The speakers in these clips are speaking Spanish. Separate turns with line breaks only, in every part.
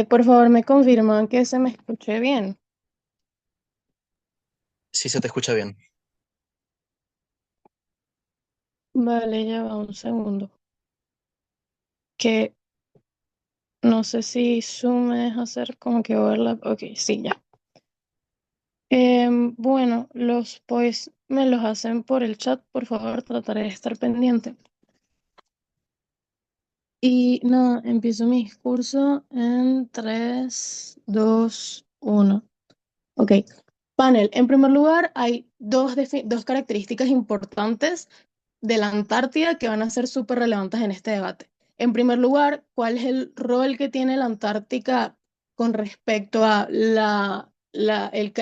Por favor, me confirman que se me escuche bien.
Sí, se te escucha bien.
Vale, ya va un segundo. Que no sé si Zoom me deja hacer como que overlap. Ok, sí, ya. Bueno, los pues me los hacen por el chat, por favor, trataré de estar pendiente. Y nada, empiezo mi discurso en 3, 2, 1. Ok. Panel, en primer lugar, hay dos características importantes de la Antártida que van a ser súper relevantes en este debate. En primer lugar, ¿cuál es el rol que tiene la Antártica con respecto a el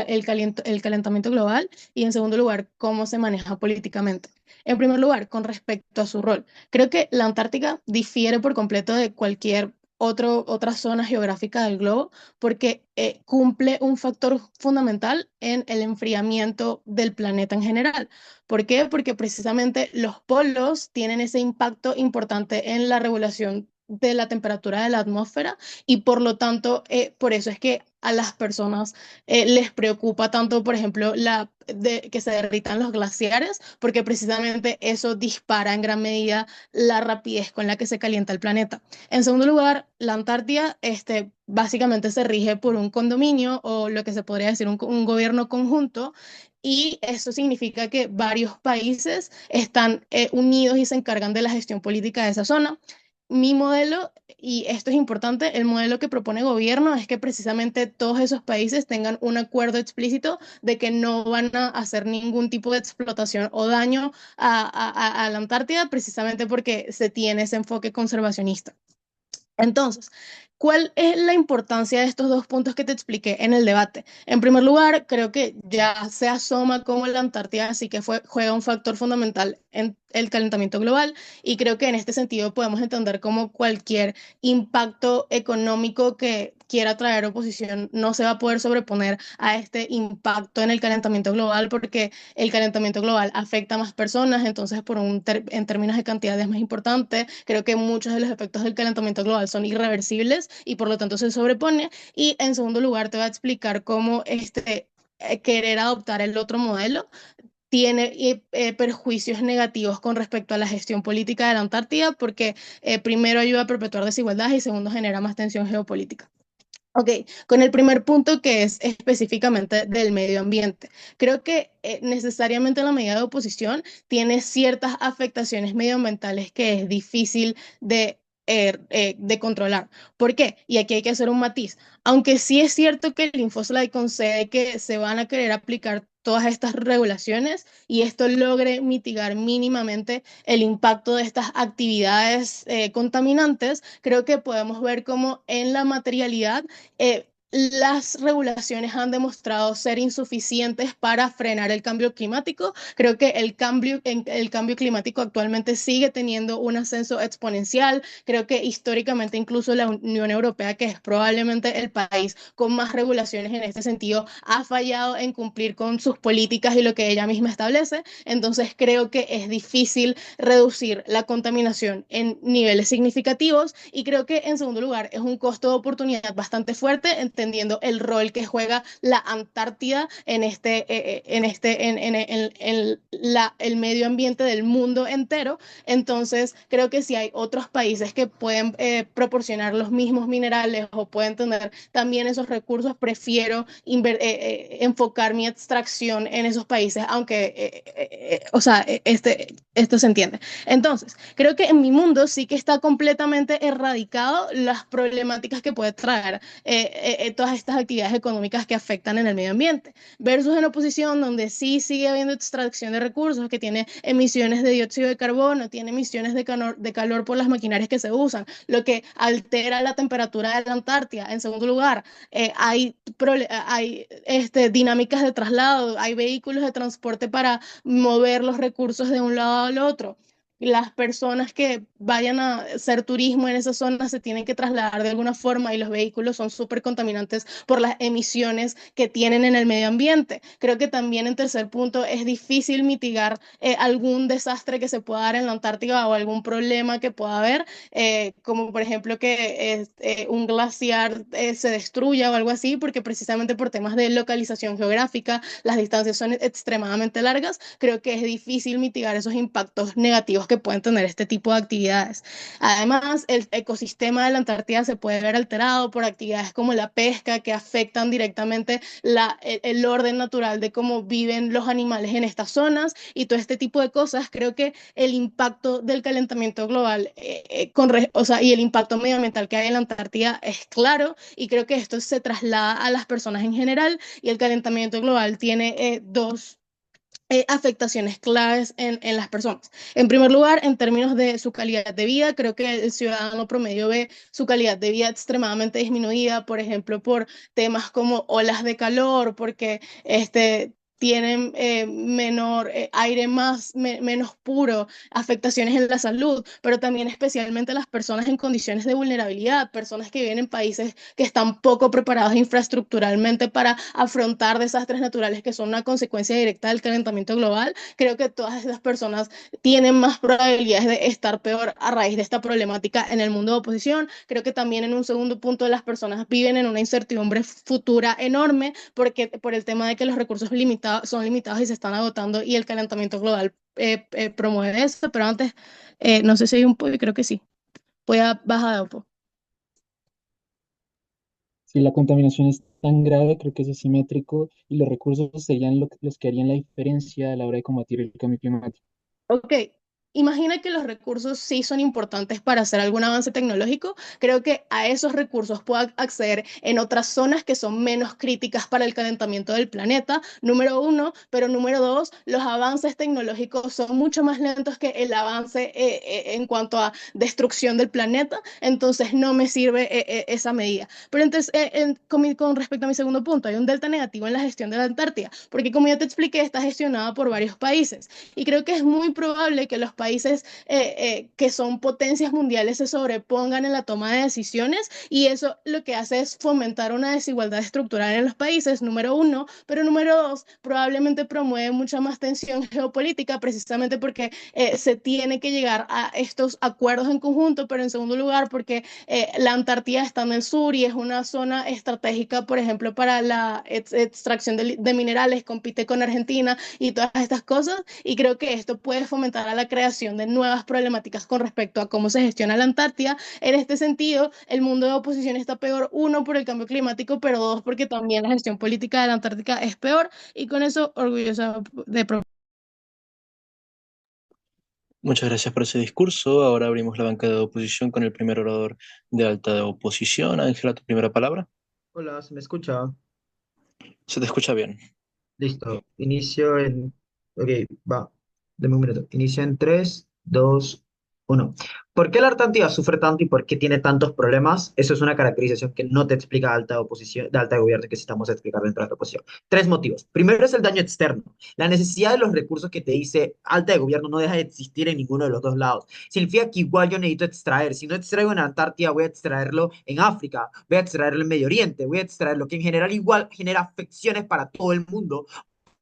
calentamiento global? Y en segundo lugar, ¿cómo se maneja políticamente? En primer lugar, con respecto a su rol. Creo que la Antártica difiere por completo de cualquier otra zona geográfica del globo porque cumple un factor fundamental en el enfriamiento del planeta en general. ¿Por qué? Porque precisamente los polos tienen ese impacto importante en la regulación de la temperatura de la atmósfera y por lo tanto, por eso es que a las personas les preocupa tanto, por ejemplo, que se derritan los glaciares, porque precisamente eso dispara en gran medida la rapidez con la que se calienta el planeta. En segundo lugar, la Antártida básicamente se rige por un condominio o lo que se podría decir un gobierno conjunto y eso significa que varios países están unidos y se encargan de la gestión política de esa zona. Mi modelo, y esto es importante, el modelo que propone el gobierno es que precisamente todos esos países tengan un acuerdo explícito de que no van a hacer ningún tipo de explotación o daño a la Antártida, precisamente porque se tiene ese enfoque conservacionista. Entonces, ¿cuál es la importancia de estos dos puntos que te expliqué en el debate? En primer lugar, creo que ya se asoma cómo la Antártida sí que juega un factor fundamental en el calentamiento global y creo que en este sentido podemos entender como cualquier impacto económico que quiera traer oposición no se va a poder sobreponer a este impacto en el calentamiento global porque el calentamiento global afecta a más personas, entonces en términos de cantidad es más importante. Creo que muchos de los efectos del calentamiento global son irreversibles y por lo tanto se sobrepone. Y en segundo lugar te voy a explicar cómo querer adoptar el otro modelo tiene perjuicios negativos con respecto a la gestión política de la Antártida porque primero ayuda a perpetuar desigualdades y segundo genera más tensión geopolítica. Ok, con el primer punto que es específicamente del medio ambiente. Creo que necesariamente la medida de oposición tiene ciertas afectaciones medioambientales que es difícil de controlar. ¿Por qué? Y aquí hay que hacer un matiz. Aunque sí es cierto que el Infoslide concede que se van a querer aplicar todas estas regulaciones y esto logre mitigar mínimamente el impacto de estas actividades contaminantes, creo que podemos ver cómo en la materialidad las regulaciones han demostrado ser insuficientes para frenar el cambio climático. Creo que el cambio climático actualmente sigue teniendo un ascenso exponencial. Creo que históricamente incluso la Unión Europea, que es probablemente el país con más regulaciones en este sentido, ha fallado en cumplir con sus políticas y lo que ella misma establece. Entonces creo que es difícil reducir la contaminación en niveles significativos y creo que en segundo lugar es un costo de oportunidad bastante fuerte entendiendo el rol que juega la Antártida el medio ambiente del mundo entero. Entonces creo que si hay otros países que pueden proporcionar los mismos minerales o pueden tener también esos recursos, prefiero enfocar mi extracción en esos países, aunque, o sea, esto se entiende. Entonces, creo que en mi mundo sí que está completamente erradicado las problemáticas que puede traer todas estas actividades económicas que afectan en el medio ambiente, versus en oposición donde sí sigue habiendo extracción de recursos, que tiene emisiones de dióxido de carbono, tiene emisiones de calor por las maquinarias que se usan, lo que altera la temperatura de la Antártida. En segundo lugar, hay dinámicas de traslado, hay vehículos de transporte para mover los recursos de un lado al otro. las personas que vayan a hacer turismo en esa zona se tienen que trasladar de alguna forma y los vehículos son súper contaminantes por las emisiones que tienen en el medio ambiente. Creo que también en tercer punto es difícil mitigar algún desastre que se pueda dar en la Antártida o algún problema que pueda haber, como por ejemplo que un glaciar se destruya o algo así, porque precisamente por temas de localización geográfica, las distancias son extremadamente largas, creo que es difícil mitigar esos impactos negativos que pueden tener este tipo de actividades. Además, el ecosistema de la Antártida se puede ver alterado por actividades como la pesca que afectan directamente el orden natural de cómo viven los animales en estas zonas y todo este tipo de cosas. Creo que el impacto del calentamiento global o sea, y el impacto medioambiental que hay en la Antártida es claro y creo que esto se traslada a las personas en general y el calentamiento global tiene dos afectaciones claves en las personas. En primer lugar, en términos de su calidad de vida, creo que el ciudadano promedio ve su calidad de vida extremadamente disminuida, por ejemplo, por temas como olas de calor, porque tienen menor aire menos puro, afectaciones en la salud, pero también especialmente las personas en condiciones de vulnerabilidad, personas que viven en países que están poco preparados infraestructuralmente para afrontar desastres naturales que son una consecuencia directa del calentamiento global. Creo que todas esas personas tienen más probabilidades de estar peor a raíz de esta problemática en el mundo de oposición. Creo que también en un segundo punto las personas viven en una incertidumbre futura enorme porque por el tema de que los recursos son limitados y se están agotando y el calentamiento global promueve eso, pero antes, no sé si hay un pollo, creo que sí. Voy a bajar de un.
Si la contaminación es tan grave, creo que es asimétrico y los recursos serían los que harían la diferencia a la hora de combatir el cambio climático.
Ok, imagina que los recursos sí son importantes para hacer algún avance tecnológico. Creo que a esos recursos puedo acceder en otras zonas que son menos críticas para el calentamiento del planeta, número uno, pero número dos, los avances tecnológicos son mucho más lentos que el avance en cuanto a destrucción del planeta, entonces no me sirve esa medida. Pero entonces, con respecto a mi segundo punto, hay un delta negativo en la gestión de la Antártida, porque como ya te expliqué, está gestionada por varios países. Y creo que es muy probable que los países que son potencias mundiales se sobrepongan en la toma de decisiones y eso lo que hace es fomentar una desigualdad estructural en los países, número uno, pero número dos, probablemente promueve mucha más tensión geopolítica precisamente porque se tiene que llegar a estos acuerdos en conjunto, pero en segundo lugar porque la Antártida está en el sur y es una zona estratégica, por ejemplo, para la extracción de minerales, compite con Argentina y todas estas cosas, y creo que esto puede fomentar a la creación de nuevas problemáticas con respecto a cómo se gestiona la Antártida. En este sentido, el mundo de oposición está peor, uno, por el cambio climático, pero dos, porque también la gestión política de la Antártica es peor, y con eso orgullosa de
Muchas gracias por ese discurso. Ahora abrimos la banca de oposición con el primer orador de alta de oposición. Ángela, tu primera palabra.
Hola, ¿se me escucha?
Se te escucha bien.
Listo. Inicio en... Ok, va. Deme un minuto. Inicio en 3, 2, 1. ¿Por qué la Antártida sufre tanto y por qué tiene tantos problemas? Eso es una caracterización que no te explica alta oposición, de alta de gobierno que necesitamos explicar dentro de la oposición. Tres motivos. Primero es el daño externo. La necesidad de los recursos que te dice alta de gobierno no deja de existir en ninguno de los dos lados. Significa que igual yo necesito extraer. Si no extraigo en Antártida, voy a extraerlo en África, voy a extraerlo en Medio Oriente, voy a extraerlo que en general igual genera afecciones para todo el mundo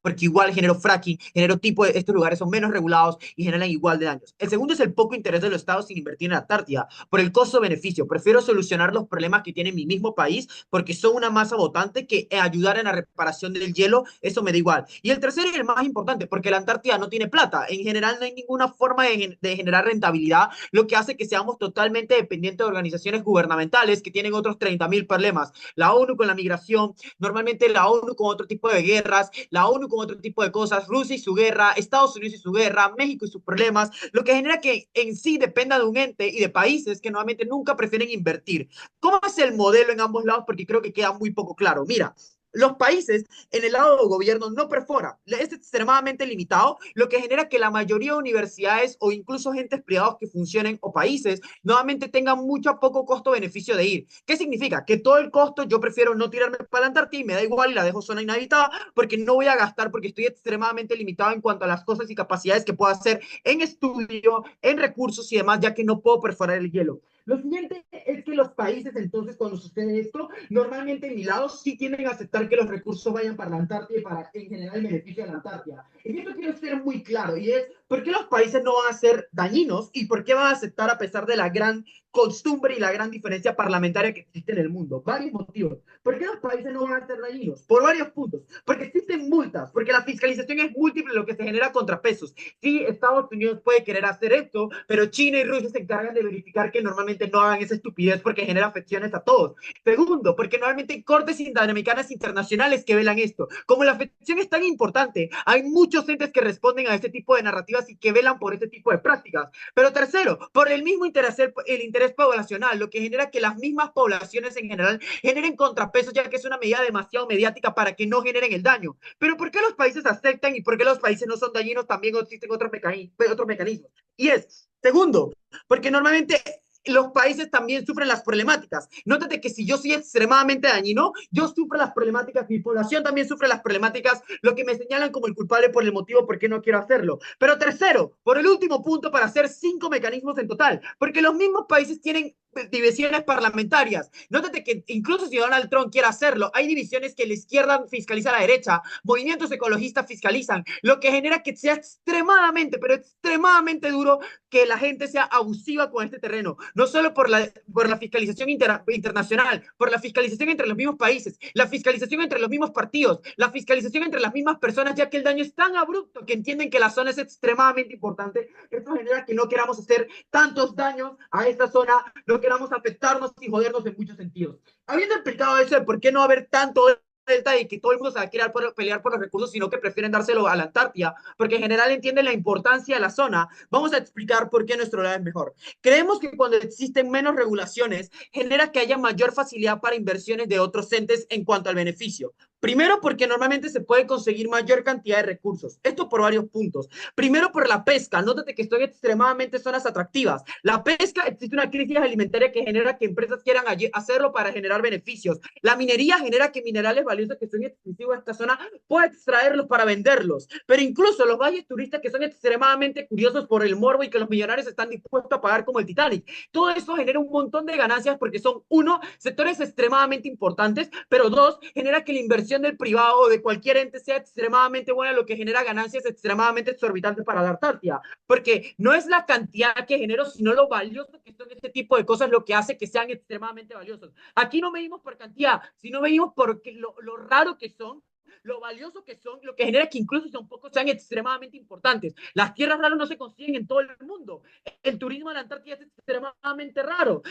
porque igual generó fracking, generó tipo de estos lugares son menos regulados y generan igual de daños. El segundo es el poco interés de los estados sin invertir en la Antártida por el costo-beneficio. Prefiero solucionar los problemas que tiene mi mismo país porque son una masa votante que ayudar en la reparación del hielo, eso me da igual. Y el tercero y el más importante, porque la Antártida no tiene plata. En general no hay ninguna forma de generar rentabilidad, lo que hace que seamos totalmente dependientes de organizaciones gubernamentales que tienen otros 30.000 problemas. La ONU con la migración, normalmente la ONU con otro tipo de guerras, la ONU con otro tipo de cosas, Rusia y su guerra, Estados Unidos y su guerra, México y sus problemas, lo que genera que en sí dependa de un ente y de países que normalmente nunca prefieren invertir. ¿Cómo es el modelo en ambos lados? Porque creo que queda muy poco claro. Mira, los países en el lado del gobierno no perfora, es extremadamente limitado, lo que genera que la mayoría de universidades o incluso entes privados que funcionen o países nuevamente tengan mucho poco costo-beneficio de ir. ¿Qué significa? Que todo el costo yo prefiero no tirarme para la Antártida y me da igual y la dejo zona inhabitada porque no voy a gastar porque estoy extremadamente limitado en cuanto a las cosas y capacidades que puedo hacer en estudio, en recursos y demás, ya que no puedo perforar el hielo. Lo siguiente es que los países, entonces, cuando sucede esto, normalmente en mi lado sí tienden a aceptar que los recursos vayan para la Antártida y para, en general, el beneficio de la Antártida. Y esto quiero ser muy claro, y es, ¿por qué los países no van a ser dañinos y por qué van a aceptar a pesar de la gran costumbre y la gran diferencia parlamentaria que existe en el mundo? Varios motivos. ¿Por qué los países no van a ser dañinos? Por varios puntos. Porque existen multas, porque la fiscalización es múltiple, lo que se genera contrapesos. Sí, Estados Unidos puede querer hacer esto, pero China y Rusia se encargan de verificar que normalmente no hagan esa estupidez porque genera afecciones a todos. Segundo, porque normalmente hay cortes interamericanas internacionales que velan esto. Como la afección es tan importante, hay muchos entes que responden a este tipo de narrativas y que velan por este tipo de prácticas. Pero tercero, por el mismo interés, el interés poblacional, lo que genera que las mismas poblaciones en general generen contrapesos, ya que es una medida demasiado mediática para que no generen el daño. Pero ¿por qué los países aceptan y por qué los países no son dañinos? También existen otros mecanismos. Y es, segundo, porque normalmente los países también sufren las problemáticas. Nótate que si yo soy extremadamente dañino, yo sufro las problemáticas, mi población también sufre las problemáticas, lo que me señalan como el culpable por el motivo por qué no quiero hacerlo. Pero tercero, por el último punto, para hacer 5 mecanismos en total, porque los mismos países tienen divisiones parlamentarias. Nótate que incluso si Donald Trump quiere hacerlo, hay divisiones que la izquierda fiscaliza a la derecha, movimientos ecologistas fiscalizan, lo que genera que sea extremadamente, pero extremadamente duro que la gente sea abusiva con este terreno, no solo por la fiscalización internacional, por la fiscalización entre los mismos países, la fiscalización entre los mismos partidos, la fiscalización entre las mismas personas, ya que el daño es tan abrupto que entienden que la zona es extremadamente importante. Esto genera que no queramos hacer tantos daños a esta zona, no queramos afectarnos y jodernos en muchos sentidos. Habiendo explicado eso de por qué no haber tanto delta y que todo el mundo se va a querer pelear por los recursos, sino que prefieren dárselo a la Antártida, porque en general entienden la importancia de la zona. Vamos a explicar por qué nuestro lado es mejor. Creemos que cuando existen menos regulaciones, genera que haya mayor facilidad para inversiones de otros entes en cuanto al beneficio. Primero, porque normalmente se puede conseguir mayor cantidad de recursos. Esto por varios puntos. Primero, por la pesca. Nótate que estoy extremadamente zonas atractivas. La pesca, existe una crisis alimentaria que genera que empresas quieran hacerlo para generar beneficios. La minería genera que minerales valiosos que son exclusivos de esta zona pueda extraerlos para venderlos. Pero incluso los valles turistas que son extremadamente curiosos por el morbo y que los millonarios están dispuestos a pagar como el Titanic. Todo eso genera un montón de ganancias porque son, uno, sectores extremadamente importantes, pero dos, genera que la inversión del privado o de cualquier ente sea extremadamente buena, lo que genera ganancias extremadamente exorbitantes para la Antártida, porque no es la cantidad que genero, sino lo valioso que son este tipo de cosas lo que hace que sean extremadamente valiosos. Aquí no medimos por cantidad, sino medimos por lo raro que son, lo valioso que son, lo que genera que incluso son pocos sean extremadamente importantes. Las tierras raras no se consiguen en todo el mundo. El turismo de la Antártida es extremadamente raro.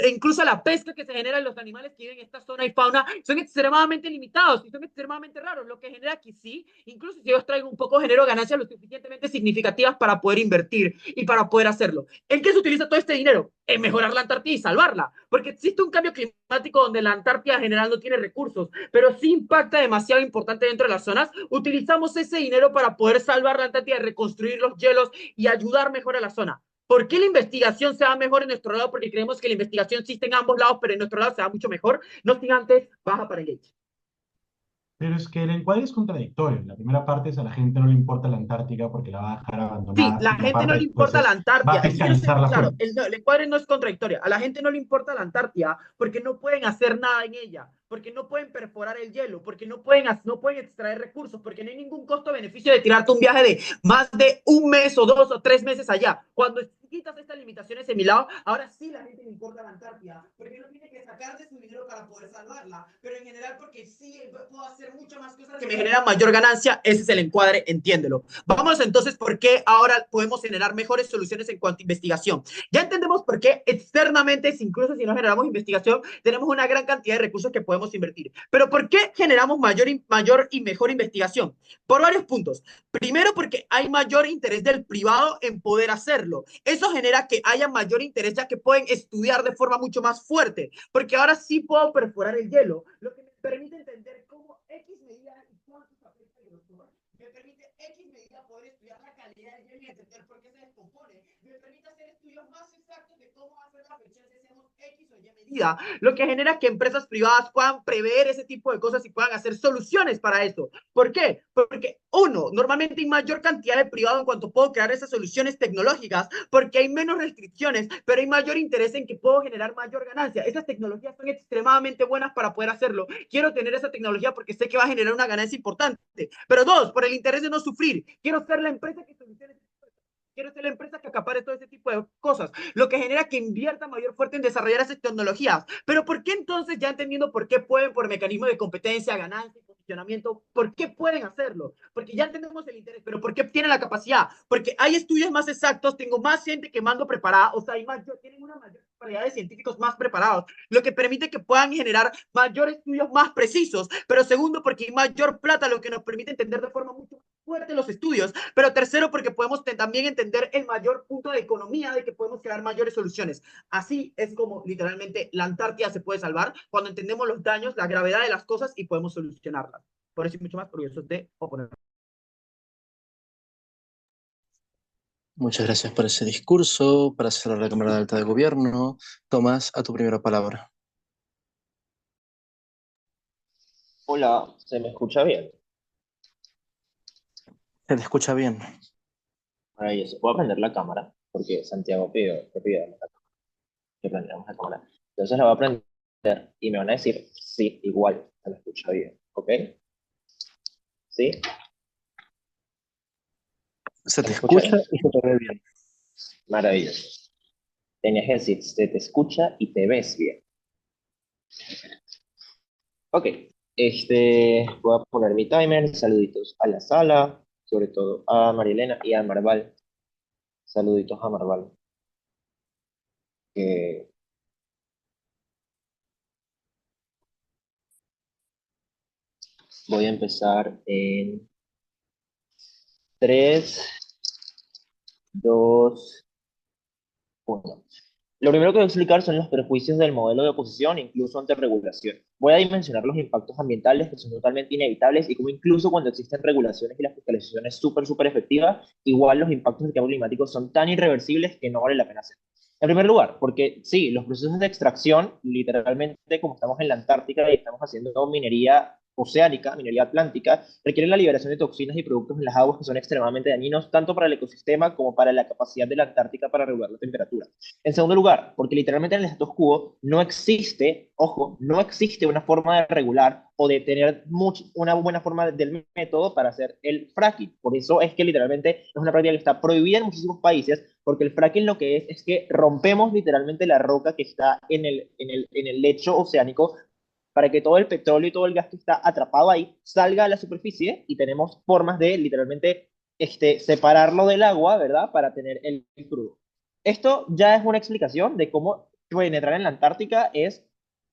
Incluso la pesca que se genera en los animales que viven en esta zona y fauna son extremadamente limitados y son extremadamente raros, lo que genera que sí, incluso si yo os traigo un poco, genero ganancias lo suficientemente significativas para poder invertir y para poder hacerlo. ¿En qué se utiliza todo este dinero? En mejorar la Antártida y salvarla, porque existe un cambio climático donde la Antártida en general no tiene recursos, pero sí impacta demasiado importante dentro de las zonas. Utilizamos ese dinero para poder salvar la Antártida, reconstruir los hielos y ayudar mejor a la zona. ¿Por qué la investigación se va mejor en nuestro lado? Porque creemos que la investigación existe en ambos lados, pero en nuestro lado se va mucho mejor. No sin antes, baja para Engage.
Pero es que el encuadre es contradictorio. La primera parte es a la gente no le importa la Antártica porque la va a dejar
Sí,
abandonada.
la
Y la
gente
parte
no le
después
importa la
es, va
Antártida.
a fiscalizar la
Claro,
zona.
el encuadre no es contradictoria. A la gente no le importa la Antártida porque no pueden hacer nada en ella, porque no pueden perforar el hielo, porque no pueden extraer recursos, porque no hay ningún costo-beneficio de tirarte un viaje de más de un mes o 2 o 3 meses allá. Cuando quitas estas limitaciones en mi lado, ahora sí la gente le importa la Antártida, porque no tiene que sacar de su dinero para poder salvarla, pero en general porque sí puedo hacer muchas más cosas que me generan mayor ganancia. Ese es el encuadre, entiéndelo. Vamos entonces por qué ahora podemos generar mejores soluciones en cuanto a investigación. Ya entendemos por qué externamente, incluso si no generamos investigación, tenemos una gran cantidad de recursos que podemos invertir. Pero ¿por qué generamos mayor y mejor investigación? Por varios puntos. Primero, porque hay mayor interés del privado en poder hacerlo. Eso genera que haya mayor interés, ya que pueden estudiar de forma mucho más fuerte, porque ahora sí puedo perforar el hielo, lo que me permite entender cómo
X medida y cuántos afecta el grosor, me permite X medida poder estudiar la calidad del hielo y entender por qué se descompone, me permite hacer estudios más exactos de cómo va a ser la fricción si hacemos X o Y medida, lo que genera que empresas privadas puedan prever ese tipo de cosas y puedan hacer soluciones para eso. ¿Por qué? Porque uno, normalmente hay mayor cantidad de privado en cuanto puedo crear esas soluciones tecnológicas, porque hay menos restricciones, pero hay mayor interés en que puedo generar mayor ganancia. Esas tecnologías son extremadamente buenas para poder hacerlo. Quiero tener esa tecnología porque sé que va a generar una ganancia importante. Pero dos, por el interés de no sufrir. Quiero ser la empresa que solucione. Quiero ser la empresa que acapare todo ese tipo de cosas, lo que genera que invierta mayor fuerte en desarrollar esas tecnologías. Pero ¿por qué entonces, ya entendiendo por qué pueden, por mecanismo de competencia, ganancia y posicionamiento, por qué pueden hacerlo? Porque ya entendemos el interés, pero ¿por qué tienen la capacidad? Porque hay estudios más exactos, tengo más gente que mando preparada, o sea, tienen una mayor variedad de científicos más preparados, lo que permite que puedan generar mayor estudios más precisos. Pero segundo, porque hay mayor plata, lo que nos permite entender de forma mucho fuerte los estudios. Pero tercero, porque podemos también entender el mayor punto de economía de que podemos crear mayores soluciones. Así es como literalmente la Antártida se puede salvar cuando entendemos los daños, la gravedad de las cosas y podemos solucionarlas. Por eso y mucho más orgullosos de oponer.
Muchas gracias por ese discurso. Para cerrar la Cámara de Alta de Gobierno, Tomás, a tu primera palabra.
Hola, ¿se me escucha bien?
Se te escucha bien.
Maravilloso. ¿Puedo prender la cámara? Porque Santiago pidió que prendiéramos la cámara. Entonces la voy a prender y me van a decir, sí, igual, se me escucha bien. ¿Ok? ¿Sí?
Se
¿Se
te
me escucha
escucha
bien?
y se te ve bien.
Maravilloso. Tenías que decir, se te escucha y te ves bien. Ok. Voy a poner mi timer. Saluditos a la sala, sobre todo a Marilena y a Marval. Saluditos a Marval. Que voy a empezar en 3, 2, 1. Lo primero que voy a explicar son los perjuicios del modelo de oposición, incluso ante regulación. Voy a dimensionar los impactos ambientales que son totalmente inevitables y cómo incluso cuando existen regulaciones y la fiscalización es súper efectiva, igual los impactos del cambio climático son tan irreversibles que no vale la pena hacer. En primer lugar, porque sí, los procesos de extracción, literalmente como estamos en la Antártica y estamos haciendo minería oceánica, minería atlántica, requieren la liberación de toxinas y productos en las aguas que son extremadamente dañinos tanto para el ecosistema como para la capacidad de la Antártica para regular la temperatura. En segundo lugar, porque literalmente en el status quo no existe, ojo, no existe una forma de regular o de tener una buena forma del método para hacer el fracking. Por eso es que literalmente es una práctica que está prohibida en muchísimos países, porque el fracking lo que es que rompemos literalmente la roca que está en el lecho oceánico para que todo el petróleo y todo el gas que está atrapado ahí salga a la superficie y tenemos formas de literalmente separarlo del agua, ¿verdad? Para tener el crudo. Esto ya es una explicación de cómo penetrar en la Antártica es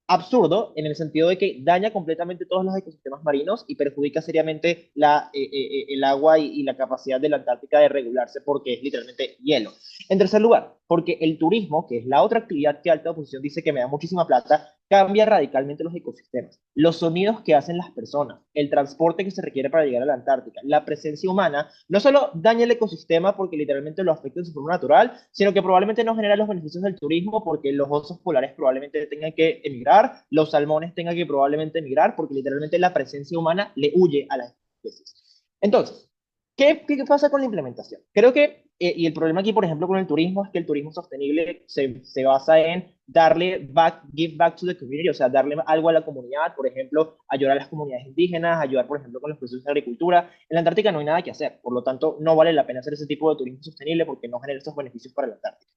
absurdo en el sentido de que daña completamente todos los ecosistemas marinos y perjudica seriamente el agua y la capacidad de la Antártica de regularse porque es literalmente hielo. En tercer lugar, porque el turismo, que es la otra actividad que alta oposición dice que me da muchísima plata, cambia radicalmente los ecosistemas. Los sonidos que hacen las personas, el transporte que se requiere para llegar a la Antártica, la presencia humana, no solo daña el ecosistema porque literalmente lo afecta en su forma natural, sino que probablemente no genera los beneficios del turismo porque los osos polares probablemente tengan que emigrar, los salmones tengan que probablemente emigrar porque literalmente la presencia humana le huye a las especies. Entonces, ¿qué pasa con la implementación? Creo que, y el problema aquí, por ejemplo, con el turismo es que el turismo sostenible se basa en give back to the community, o sea, darle algo a la comunidad, por ejemplo, ayudar a las comunidades indígenas, ayudar, por ejemplo, con los procesos de agricultura. En la Antártica no hay nada que hacer, por lo tanto, no vale la pena hacer ese tipo de turismo sostenible porque no genera estos beneficios para la Antártica.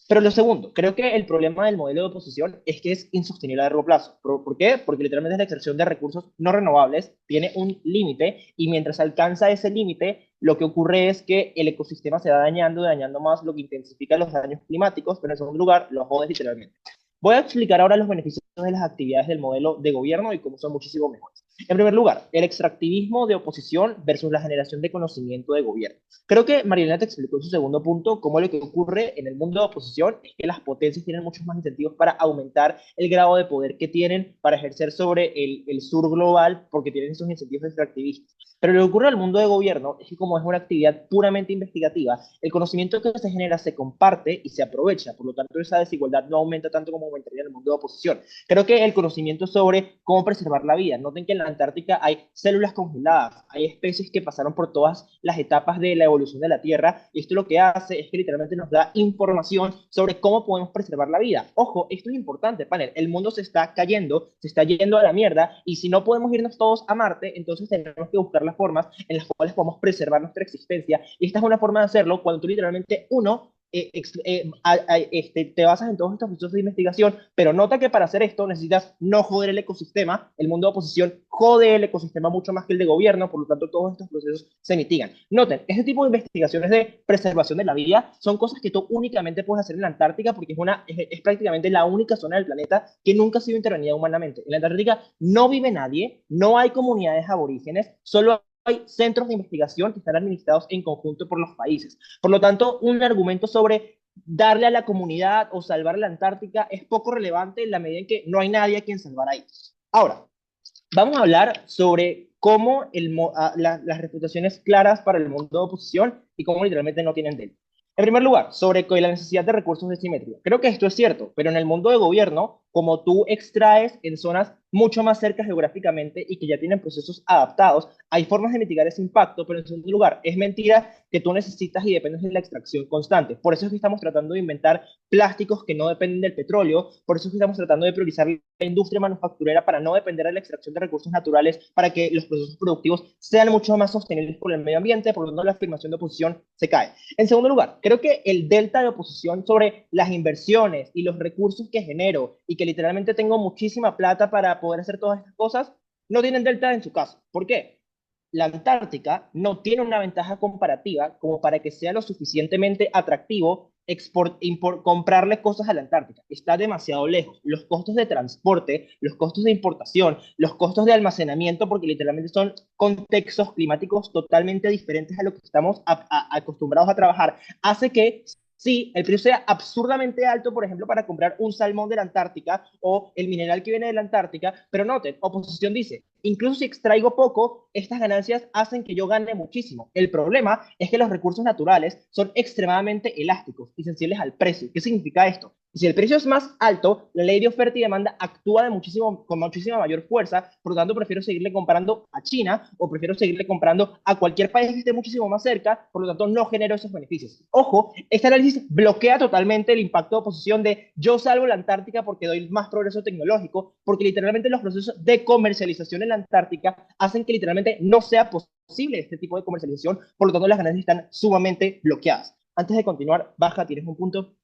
Pero lo segundo, creo que el problema del modelo de oposición es que es insostenible a largo plazo. ¿Por qué? Porque literalmente la extracción de recursos no renovables tiene un límite y mientras alcanza ese límite, lo que ocurre es que el ecosistema se va dañando más, lo que intensifica los daños climáticos, pero en segundo lugar, los jode literalmente. Voy a explicar ahora los beneficios de las actividades del modelo de gobierno y cómo son muchísimo mejores. En primer lugar, el extractivismo de oposición versus la generación de conocimiento de gobierno. Creo que Marilena te explicó en su segundo punto cómo lo que ocurre en el mundo de oposición es que las potencias tienen muchos más incentivos para aumentar el grado de poder que tienen para ejercer sobre el sur global porque tienen esos incentivos extractivistas. Pero lo que ocurre en el mundo de gobierno es que como es una actividad puramente investigativa, el conocimiento que se genera se comparte y se aprovecha, por lo tanto esa desigualdad no aumenta tanto como aumentaría en el mundo de oposición. Creo que el conocimiento sobre cómo preservar la vida, noten que en la Antártica hay células congeladas, hay especies que pasaron por todas las etapas de la evolución de la Tierra, y esto lo que hace es que literalmente nos da información sobre cómo podemos preservar la vida. Ojo, esto es importante, panel, el mundo se está cayendo, se está yendo a la mierda, y si no podemos irnos todos a Marte, entonces tenemos que buscar las formas en las cuales podemos preservar nuestra existencia, y esta es una forma de hacerlo cuando tú literalmente, te basas en todos estos procesos de investigación, pero nota que para hacer esto necesitas no joder el ecosistema. El mundo de oposición jode el ecosistema mucho más que el de gobierno, por lo tanto todos estos procesos se mitigan. Noten, este tipo de investigaciones de preservación de la vida son cosas que tú únicamente puedes hacer en la Antártica porque es prácticamente la única zona del planeta que nunca ha sido intervenida humanamente. En la Antártica no vive nadie, no hay comunidades aborígenes, solo hay centros de investigación que están administrados en conjunto por los países. Por lo tanto, un argumento sobre darle a la comunidad o salvar la Antártica es poco relevante en la medida en que no hay nadie a quien salvar ahí. Ahora, vamos a hablar sobre cómo las reputaciones claras para el mundo de oposición y cómo literalmente no tienen delta. En primer lugar, sobre la necesidad de recursos de simetría. Creo que esto es cierto, pero en el mundo de gobierno, como tú extraes en zonas mucho más cerca geográficamente y que ya tienen procesos adaptados, hay formas de mitigar ese impacto, pero en segundo lugar, es mentira que tú necesitas y dependes de la extracción constante. Por eso es que estamos tratando de inventar plásticos que no dependen del petróleo, por eso es que estamos tratando de priorizar la industria manufacturera para no depender de la extracción de recursos naturales, para que los procesos productivos sean mucho más sostenibles por el medio ambiente, por lo tanto la afirmación de oposición se cae. En segundo lugar, creo que el delta de oposición sobre las inversiones y los recursos que genero y que literalmente tengo muchísima plata para poder hacer todas estas cosas, no tienen delta en su caso. ¿Por qué? La Antártica no tiene una ventaja comparativa como para que sea lo suficientemente atractivo comprarle cosas a la Antártica. Está demasiado lejos. Los costos de transporte, los costos de importación, los costos de almacenamiento, porque literalmente son contextos climáticos totalmente diferentes a lo que estamos acostumbrados a trabajar, hace que sí, el precio sea absurdamente alto, por ejemplo, para comprar un salmón de la Antártica o el mineral que viene de la Antártica, pero noten, oposición dice, incluso si extraigo poco, estas ganancias hacen que yo gane muchísimo. El problema es que los recursos naturales son extremadamente elásticos y sensibles al precio. ¿Qué significa esto? Si el precio es más alto, la ley de oferta y demanda actúa con muchísima mayor fuerza, por lo tanto prefiero seguirle comprando a China o prefiero seguirle comprando a cualquier país que esté muchísimo más cerca, por lo tanto no genero esos beneficios. Ojo, este análisis bloquea totalmente el impacto de oposición de yo salvo la Antártica porque doy más progreso tecnológico, porque literalmente los procesos de comercialización en la Antártica hacen que literalmente no sea posible este tipo de comercialización, por lo tanto las ganancias están sumamente bloqueadas. Antes de continuar, Baja, ¿tienes un punto?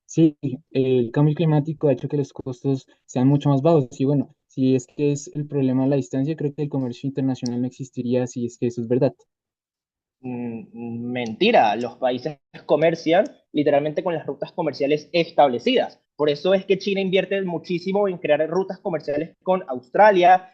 Sí, el cambio climático ha hecho que los costos sean mucho más bajos. Y bueno, si es que es el problema de la distancia, creo que el comercio internacional no existiría si es que eso es verdad.
Mentira, los países comercian literalmente con las rutas comerciales establecidas. Por eso es que China invierte muchísimo en crear rutas comerciales con Australia,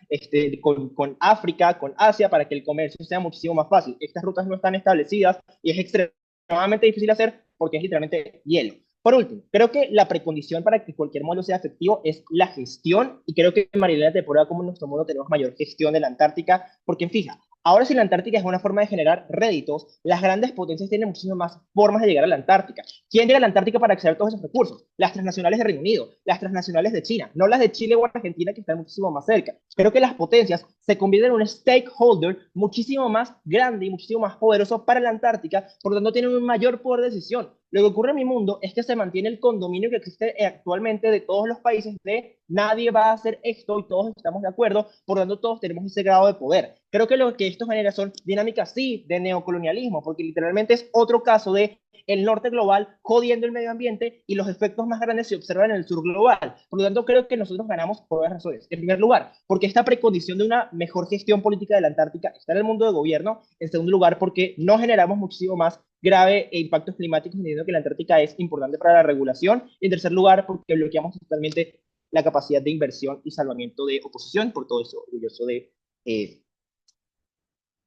con África, con Asia, para que el comercio sea muchísimo más fácil. Estas rutas no están establecidas y es extremadamente difícil hacer porque es literalmente hielo. Por último, creo que la precondición para que cualquier modelo sea efectivo es la gestión, y creo que Marilena te prueba cómo en nuestro mundo tenemos mayor gestión de la Antártica, porque fija, ahora si la Antártica es una forma de generar réditos, las grandes potencias tienen muchísimas más formas de llegar a la Antártica. ¿Quién llega a la Antártica para acceder a todos esos recursos? Las transnacionales de Reino Unido, las transnacionales de China, no las de Chile o Argentina que están muchísimo más cerca. Creo que las potencias se convierten en un stakeholder muchísimo más grande y muchísimo más poderoso para la Antártica, por lo tanto tienen un mayor poder de decisión. Lo que ocurre en mi mundo es que se mantiene el condominio que existe actualmente de todos los países de nadie va a hacer esto y todos estamos de acuerdo, por lo tanto todos tenemos ese grado de poder. Creo que lo que esto genera son dinámicas, sí, de neocolonialismo, porque literalmente es otro caso de el norte global jodiendo el medio ambiente y los efectos más grandes se observan en el sur global. Por lo tanto, creo que nosotros ganamos por varias razones. En primer lugar, porque esta precondición de una mejor gestión política de la Antártica está en el mundo de gobierno. En segundo lugar, porque no generamos muchísimo más grave impactos climáticos, entendiendo que la Antártica es importante para la regulación. Y en tercer lugar, porque bloqueamos totalmente la capacidad de inversión y salvamiento de oposición. Por todo eso, orgulloso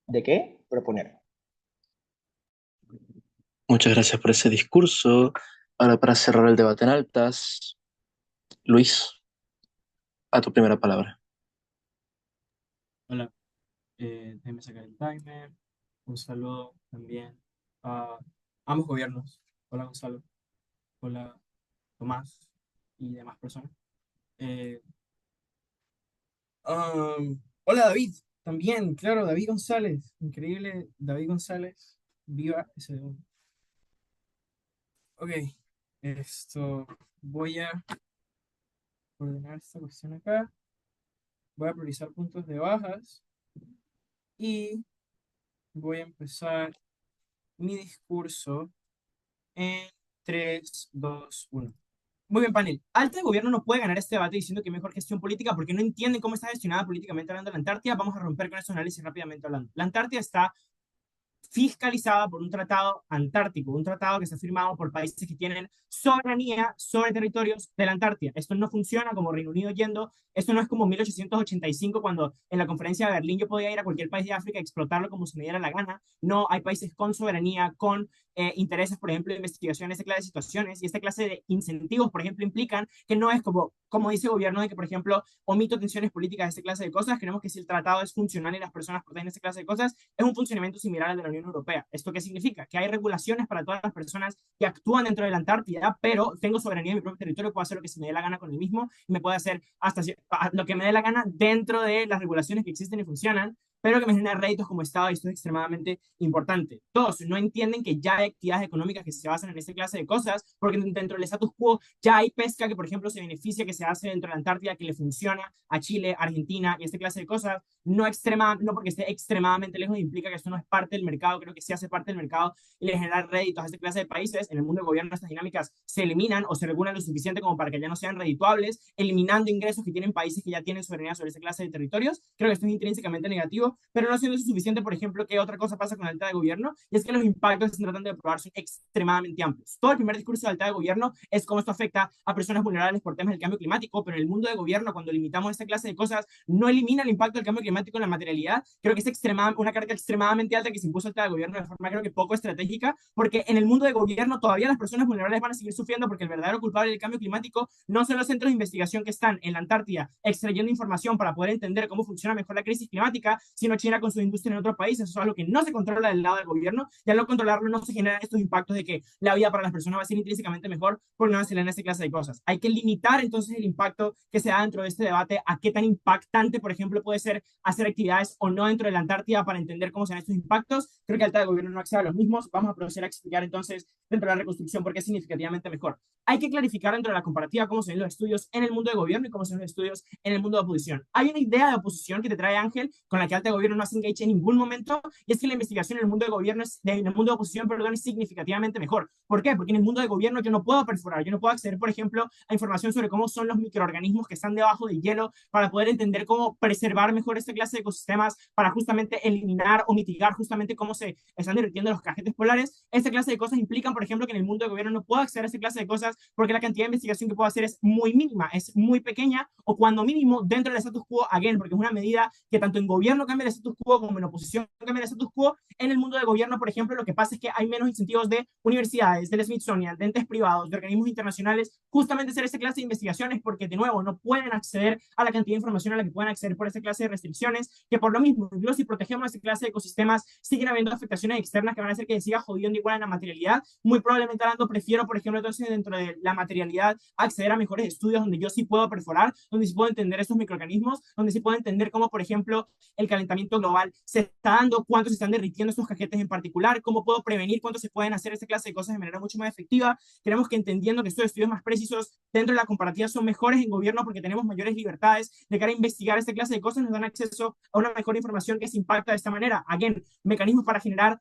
¿de qué? Proponer.
Muchas gracias por ese discurso. Ahora, para cerrar el debate en altas, Luis, a tu primera palabra.
Hola, déjeme sacar el timer. Un saludo también a ambos gobiernos. Hola Gonzalo, hola Tomás y demás personas. Eh, Hola David, también, claro, David González, increíble David González, viva ese. Ok, esto, voy a ordenar esta cuestión acá, voy a priorizar puntos de bajas y voy a empezar mi discurso en 3, 2, 1. Muy bien, panel. Alta de gobierno no puede ganar este debate diciendo que hay mejor gestión política porque no entienden cómo está gestionada políticamente hablando la Antártida. Vamos a romper con estos análisis rápidamente hablando. La Antártida está fiscalizada por un tratado antártico, un tratado que está firmado por países que tienen soberanía sobre territorios de la Antártida. Esto no funciona como Reino Unido yendo, esto no es como 1885 cuando en la conferencia de Berlín yo podía ir a cualquier país de África y explotarlo como se me diera la gana. No, hay países con soberanía, con intereses, por ejemplo, de investigación, esta clase de situaciones y esta clase de incentivos, por ejemplo, implican que no es como dice el gobierno de que, por ejemplo, omito tensiones políticas, esta clase de cosas. Creemos que si el tratado es funcional y las personas protegen esta clase de cosas, es un funcionamiento similar al de la Unión Europea. ¿Esto qué significa? Que hay regulaciones para todas las personas que actúan dentro de la Antártida, pero tengo soberanía en mi propio territorio, puedo hacer lo que se me dé la gana con el mismo y me puedo hacer hasta lo que me dé la gana dentro de las regulaciones que existen y funcionan, pero que me genera réditos como Estado, y esto es extremadamente importante. Dos, no entienden que ya hay actividades económicas que se basan en esta clase de cosas, porque dentro del status quo ya hay pesca que, por ejemplo, se beneficia, que se hace dentro de la Antártida, que le funciona a Chile, Argentina y esta clase de cosas. No porque esté extremadamente lejos implica que esto no es parte del mercado, creo que sí hace parte del mercado y le genera réditos a esta clase de países. En el mundo de gobierno estas dinámicas se eliminan o se regulan lo suficiente como para que ya no sean redituables, eliminando ingresos que tienen países que ya tienen soberanía sobre esta clase de territorios. Creo que esto es intrínsecamente negativo, pero no siendo eso suficiente, por ejemplo, que otra cosa pasa con la alta de gobierno, y es que los impactos que se tratan de probar son extremadamente amplios. Todo el primer discurso de alta de gobierno es cómo esto afecta a personas vulnerables por temas del cambio climático, pero en el mundo de gobierno, cuando limitamos esta clase de cosas, no elimina el impacto del cambio climático en la materialidad. Creo que es una carga extremadamente alta que se impuso alta de gobierno de forma, creo que poco estratégica, porque en el mundo de gobierno todavía las personas vulnerables van a seguir sufriendo, porque el verdadero culpable del cambio climático no son los centros de investigación que están en la Antártida extrayendo información para poder entender cómo funciona mejor la crisis climática, sino China con su industria en otros países. Eso es algo que no se controla del lado del gobierno, y al no controlarlo no se generan estos impactos de que la vida para las personas va a ser intrínsecamente mejor porque no se leen esta clase de cosas. Hay que limitar entonces el impacto que se da dentro de este debate a qué tan impactante, por ejemplo, puede ser hacer actividades o no dentro de la Antártida para entender cómo se dan estos impactos. Creo que alta de gobierno no accede a los mismos. Vamos a proceder a explicar entonces dentro de la reconstrucción por qué es significativamente mejor. Hay que clarificar dentro de la comparativa cómo se ven los estudios en el mundo de gobierno y cómo se ven los estudios en el mundo de oposición. Hay una idea de oposición que te trae Ángel, con la que alta de gobierno no se engage en ningún momento, y es que la investigación en el mundo de gobierno en el mundo de oposición, perdón, es significativamente mejor. ¿Por qué? Porque en el mundo de gobierno yo no puedo perforar, yo no puedo acceder, por ejemplo, a información sobre cómo son los microorganismos que están debajo del hielo para poder entender cómo preservar mejor esta clase de ecosistemas, para justamente eliminar o mitigar justamente cómo se están derritiendo los cajetes polares. Esta clase de cosas implican, por ejemplo, que en el mundo de gobierno no puedo acceder a esta clase de cosas porque la cantidad de investigación que puedo hacer es muy mínima, es muy pequeña, o cuando mínimo dentro del status quo, again, porque es una medida que tanto en gobierno cambia el status quo como en oposición cambia el status quo. En el mundo de gobierno, por ejemplo, lo que pasa es que hay menos incentivos de universidades, del Smithsonian, de entes privados, de organismos internacionales, justamente hacer esta clase de investigaciones, porque de nuevo no pueden acceder a la cantidad de información a la que pueden acceder por esta clase de restricciones, que por lo mismo, incluso si protegemos esta clase de ecosistemas, siguen habiendo afectaciones externas que van a hacer que siga jodiendo igual en la materialidad. Muy probablemente hablando, prefiero, por ejemplo, entonces dentro de la materialidad acceder a mejores estudios donde yo sí puedo perforar, donde sí puedo entender estos microorganismos, donde sí puedo entender cómo, por ejemplo, el calentamiento global se está dando, cuánto se están derritiendo estos cajetes en particular, cómo puedo prevenir, cuánto se pueden hacer esta clase de cosas de manera mucho más efectiva. Creemos que entendiendo que estos estudios más precisos dentro de la comparativa son mejores en gobierno porque tenemos mayores libertades de cara a investigar esta clase de cosas, nos dan acceso a una mejor información que se impacta de esta manera. Again, mecanismos para generar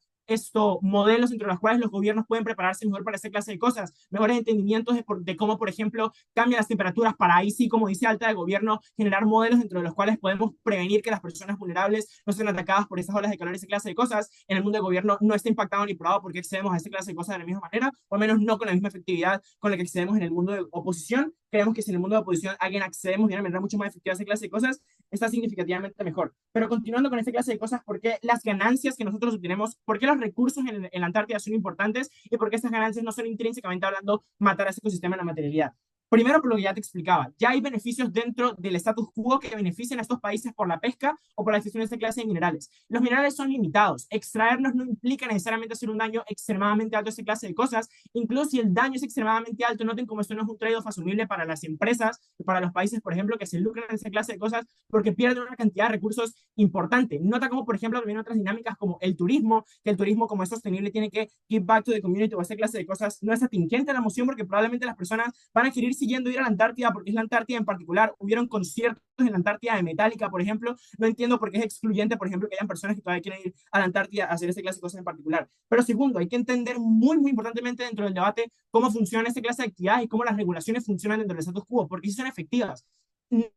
modelos entre los cuales los gobiernos pueden prepararse mejor para esta clase de cosas, mejores entendimientos de cómo, por ejemplo, cambian las temperaturas para ahí sí, como dice Alta de Gobierno, generar modelos dentro de los cuales podemos prevenir que las personas vulnerables no sean atacadas por esas olas de calor y esa clase de cosas. En el mundo del gobierno no está impactado ni probado porque accedemos a esa clase de cosas de la misma manera, o al menos no con la misma efectividad con la que accedemos en el mundo de oposición. Creemos que si en el mundo de oposición alguien accedemos de una manera mucho más efectiva a esa clase de cosas, está significativamente mejor. Pero continuando con esta clase de cosas, ¿por qué las ganancias que nosotros obtenemos, por qué los recursos en la Antártida son importantes y por qué estas ganancias no son intrínsecamente hablando matar a ese ecosistema en la materialidad? Primero, por lo que ya te explicaba, ya hay beneficios dentro del status quo que benefician a estos países por la pesca o por la extracción de esta clase de minerales. Los minerales son limitados. Extraerlos no implica necesariamente hacer un daño extremadamente alto a esta clase de cosas. Incluso si el daño es extremadamente alto, noten cómo esto no es un trade-off asumible para las empresas, para los países, por ejemplo, que se lucran en esta clase de cosas porque pierden una cantidad de recursos importante. Nota cómo, por ejemplo, también otras dinámicas como el turismo, que el turismo como es sostenible tiene que give back to the community o esta clase de cosas, no es atingente a la moción porque probablemente las personas van a querer siguiendo ir a la Antártida porque es la Antártida en particular. Hubieron conciertos en la Antártida de Metallica, por ejemplo. No entiendo por qué es excluyente, por ejemplo, que hayan personas que todavía quieren ir a la Antártida a hacer esta clase de cosas en particular. Pero segundo, hay que entender muy, muy importantemente dentro del debate cómo funciona esta clase de actividad y cómo las regulaciones funcionan dentro del status quo, porque si son efectivas.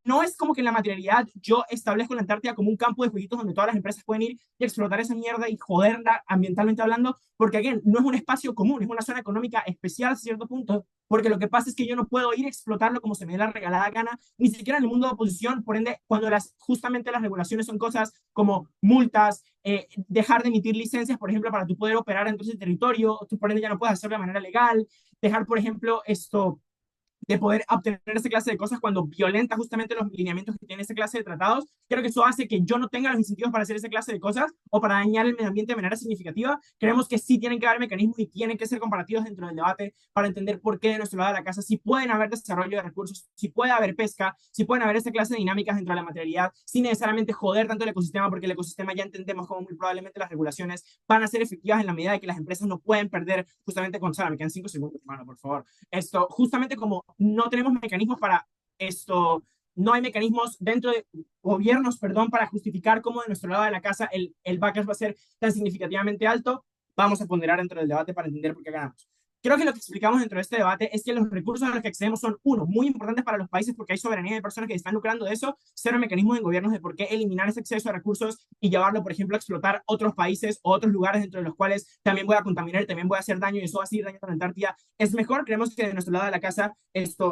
No es como que en la materialidad yo establezco la Antártida como un campo de jueguitos donde todas las empresas pueden ir y explotar esa mierda y joderla ambientalmente hablando, porque again, no es un espacio común, es una zona económica especial a cierto punto, porque lo que pasa es que yo no puedo ir a explotarlo como se me dé la regalada gana, ni siquiera en el mundo de oposición, por ende, cuando justamente las regulaciones son cosas como multas, dejar de emitir licencias, por ejemplo, para tú poder operar dentro de ese territorio, tú por ende ya no puedes hacerlo de manera legal, dejar, por ejemplo, de poder obtener esa clase de cosas cuando violenta justamente los lineamientos que tiene esa clase de tratados. Creo que eso hace que yo no tenga los incentivos para hacer esa clase de cosas o para dañar el medio ambiente de manera significativa. Creemos que sí tienen que haber mecanismos y tienen que ser comparativos dentro del debate para entender por qué de nuestro lado de la casa sí pueden haber desarrollo de recursos, sí puede haber pesca, sí pueden haber esta clase de dinámicas dentro de la materialidad, sin necesariamente joder tanto el ecosistema, porque el ecosistema ya entendemos como muy probablemente las regulaciones van a ser efectivas en la medida de que las empresas no pueden perder justamente con Sara. Me quedan 5 segundos, hermano, por favor. Justamente como no tenemos mecanismos para no hay mecanismos dentro de gobiernos, perdón, para justificar cómo de nuestro lado de la casa el backlash va a ser tan significativamente alto, vamos a ponderar dentro del debate para entender por qué ganamos. Creo que lo que explicamos dentro de este debate es que los recursos a los que accedemos son, uno, muy importantes para los países porque hay soberanía de personas que están lucrando de eso, cero mecanismos en gobiernos de por qué eliminar ese acceso a recursos y llevarlo, por ejemplo, a explotar otros países o otros lugares dentro de los cuales también voy a contaminar, también voy a hacer daño y eso va a hacer daño a la Antártida. Es mejor, creemos que de nuestro lado de la casa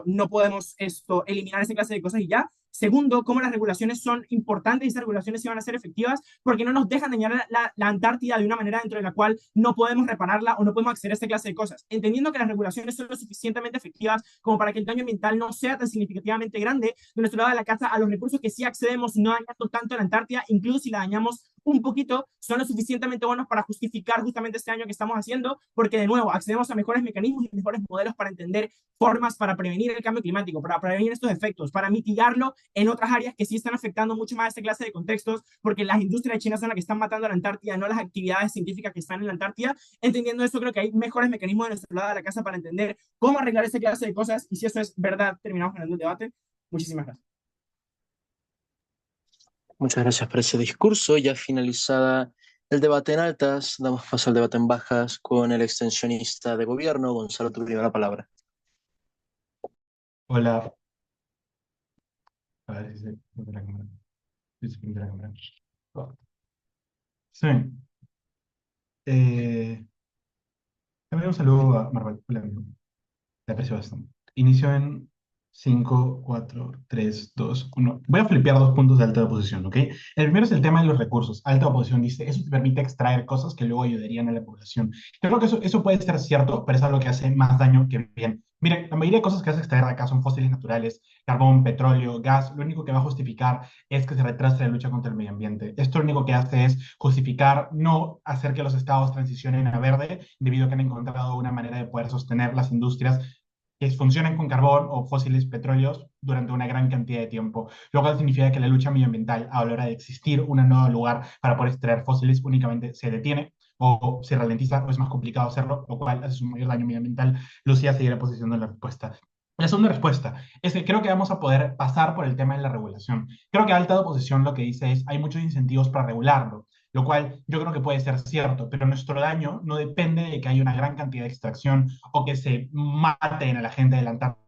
no podemos eliminar esa clase de cosas y ya. Segundo, cómo las regulaciones son importantes y esas regulaciones sí van a ser efectivas porque no nos dejan dañar la Antártida de una manera dentro de la cual no podemos repararla o no podemos acceder a esta clase de cosas. Entendiendo que las regulaciones son lo suficientemente efectivas como para que el daño ambiental no sea tan significativamente grande, de nuestro lado de la casa a los recursos que sí accedemos no dañando tanto la Antártida, incluso si la dañamos un poquito, son lo suficientemente buenos para justificar justamente este año que estamos haciendo, porque de nuevo accedemos a mejores mecanismos y mejores modelos para entender formas para prevenir el cambio climático, para prevenir estos efectos, para mitigarlo en otras áreas que sí están afectando mucho más a esta clase de contextos, porque las industrias chinas son las que están matando a la Antártida, no las actividades científicas que están en la Antártida. Entendiendo eso, creo que hay mejores mecanismos de nuestro lado de la casa para entender cómo arreglar esta clase de cosas, y si eso es verdad, terminamos ganando el debate. Muchísimas gracias.
Muchas gracias por ese discurso. Ya finalizada el debate en altas, damos paso al debate en bajas con el extensionista de gobierno. Gonzalo, tu primera palabra.
Hola. A ver si se prende la cámara. Si se prende la cámara. Oh. Sí. También un saludo a Marvel. Hola, amigo. Te aprecio bastante. Inicio en 5, 4, 3, 2, 1. Voy a flipear 2 puntos de alta oposición, ¿ok? El primero es el tema de los recursos. Alta oposición dice, eso te permite extraer cosas que luego ayudarían a la población. Creo que eso puede ser cierto, pero es algo que hace más daño que bien. Miren, la mayoría de cosas que hace extraer de acá son fósiles naturales, carbón, petróleo, gas. Lo único que va a justificar es que se retrase la lucha contra el medio ambiente. Esto lo único que hace es justificar no hacer que los estados transicionen a verde, debido a que han encontrado una manera de poder sostener las industrias que funcionan con carbón o fósiles petróleos durante una gran cantidad de tiempo, lo cual significa que la lucha medioambiental a la hora de existir un nuevo lugar para poder extraer fósiles únicamente se detiene o se ralentiza o es más complicado hacerlo, lo cual hace un mayor daño medioambiental. Lucía seguirá posicionando la respuesta. La segunda respuesta es que creo que vamos a poder pasar por el tema de la regulación. Creo que alta oposición lo que dice es hay muchos incentivos para regularlo. lo cual yo creo que puede ser cierto, pero nuestro daño no depende de que haya una gran cantidad de extracción o que se maten a la gente de la Antártica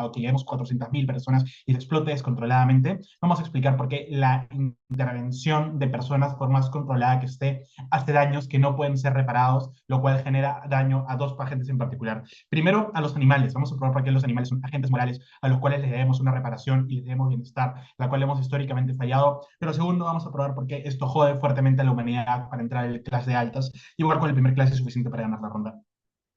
o que lleguemos 400.000 personas y se explote descontroladamente. Vamos a explicar por qué la intervención de personas, por más controlada que esté, hace daños que no pueden ser reparados, lo cual genera daño a dos agentes en particular. Primero, a los animales. Vamos a probar por qué los animales son agentes morales a los cuales les debemos una reparación y les debemos bienestar, la cual hemos históricamente fallado. Pero segundo, vamos a probar por qué esto jode fuertemente a la humanidad para entrar en clase de altas. Igual con el primer clase es suficiente para ganar la ronda.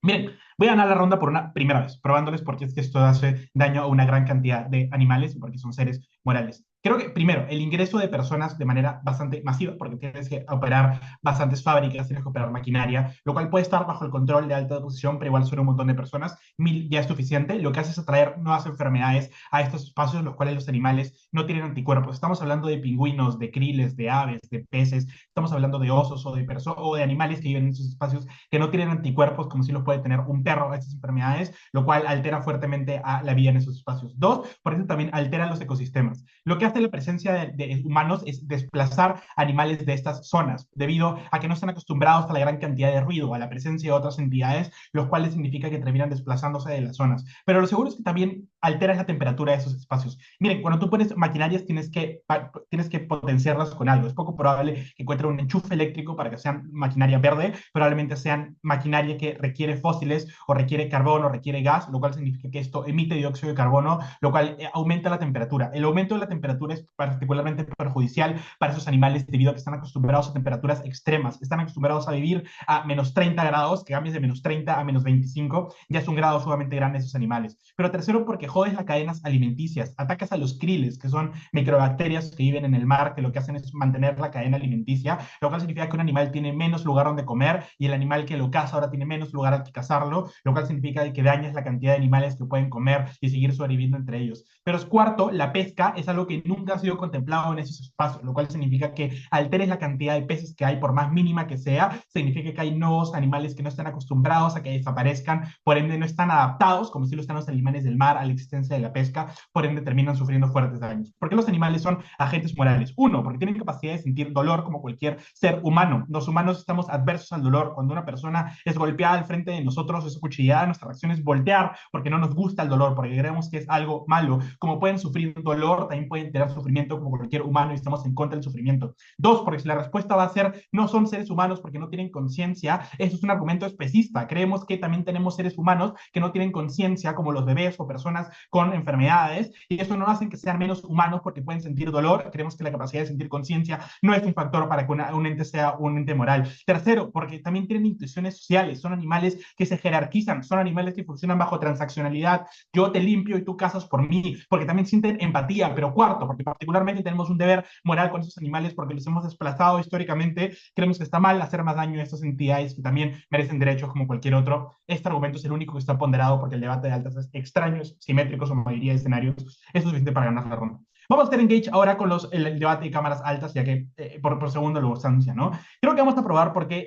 Miren, voy a ganar la ronda por una primera vez, probándoles porque es que esto hace daño a una gran cantidad de animales y porque son seres morales. Creo que, primero, el ingreso de personas de manera bastante masiva, porque tienes que operar bastantes fábricas, tienes que operar maquinaria, lo cual puede estar bajo el control de alta posición, pero igual son un montón de personas. 1.000 ya es suficiente. Lo que hace es atraer nuevas enfermedades a estos espacios, los cuales los animales no tienen anticuerpos. Estamos hablando de pingüinos, de kriles, de aves, de peces, estamos hablando de osos o de animales que viven en esos espacios que no tienen anticuerpos, como si los puede tener un perro a estas enfermedades, lo cual altera fuertemente a la vida en esos espacios. Dos, por eso también altera los ecosistemas. Lo que hace la presencia de humanos es desplazar animales de estas zonas, debido a que no están acostumbrados a la gran cantidad de ruido, a la presencia de otras entidades, los cuales significa que terminan desplazándose de las zonas. Pero lo seguro es que también alteras la temperatura de esos espacios. Miren, cuando tú pones maquinarias tienes que potenciarlas con algo. Es poco probable que encuentres un enchufe eléctrico para que sean maquinaria verde, probablemente sean maquinaria que requiere fósiles o requiere carbono, requiere gas, lo cual significa que esto emite dióxido de carbono, lo cual aumenta la temperatura. El aumento de la temperatura es particularmente perjudicial para esos animales debido a que están acostumbrados a temperaturas extremas, están acostumbrados a vivir a menos 30 grados, que cambies de menos 30 a menos 25, ya es un grado sumamente grande esos animales. Pero tercero, porque jodes las cadenas alimenticias, atacas a los kriles, que son microbacterias que viven en el mar, que lo que hacen es mantener la cadena alimenticia, lo cual significa que un animal tiene menos lugar donde comer y el animal que lo caza ahora tiene menos lugar al que cazarlo, lo cual significa que dañas la cantidad de animales que pueden comer y seguir sobreviviendo entre ellos. Pero cuarto, la pesca es algo que nunca ha sido contemplado en esos espacios, lo cual significa que alteres la cantidad de peces que hay, por más mínima que sea, significa que hay nuevos animales que no están acostumbrados a que desaparezcan, por ende no están adaptados, como si lo están los animales del mar, a la existencia de la pesca, por ende terminan sufriendo fuertes daños. ¿Por qué los animales son agentes morales? Uno, porque tienen capacidad de sentir dolor como cualquier ser humano. Los humanos estamos adversos al dolor. Cuando una persona es golpeada al frente de nosotros, es cuchillada, nuestra reacción es voltear porque no nos gusta el dolor, porque creemos que es algo malo. Como pueden sufrir dolor, también pueden tener sufrimiento como cualquier humano y estamos en contra del sufrimiento. Dos, porque si la respuesta va a ser no son seres humanos porque no tienen conciencia, eso es un argumento especista. Creemos que también tenemos seres humanos que no tienen conciencia, como los bebés o personas con enfermedades, y eso no hace que sean menos humanos porque pueden sentir dolor. Creemos que la capacidad de sentir conciencia no es un factor para que un ente sea un ente moral. Tercero, porque también tienen intuiciones sociales, son animales que se jerarquizan, son animales que funcionan bajo transaccionalidad. Yo te limpio y tú cazas por mí, porque también sienten empatía. Pero cuarto, porque particularmente tenemos un deber moral con esos animales porque los hemos desplazado históricamente, creemos que está mal hacer más daño a estas entidades que también merecen derechos como cualquier otro. Este argumento es el único que está ponderado porque el debate de altas es extraño, simétricos o mayoría de escenarios. Es suficiente para ganar la ronda. Vamos a hacer engage ahora con el debate de cámaras altas, ya que por segundo lo anuncia, ¿no? Creo que vamos a probar por qué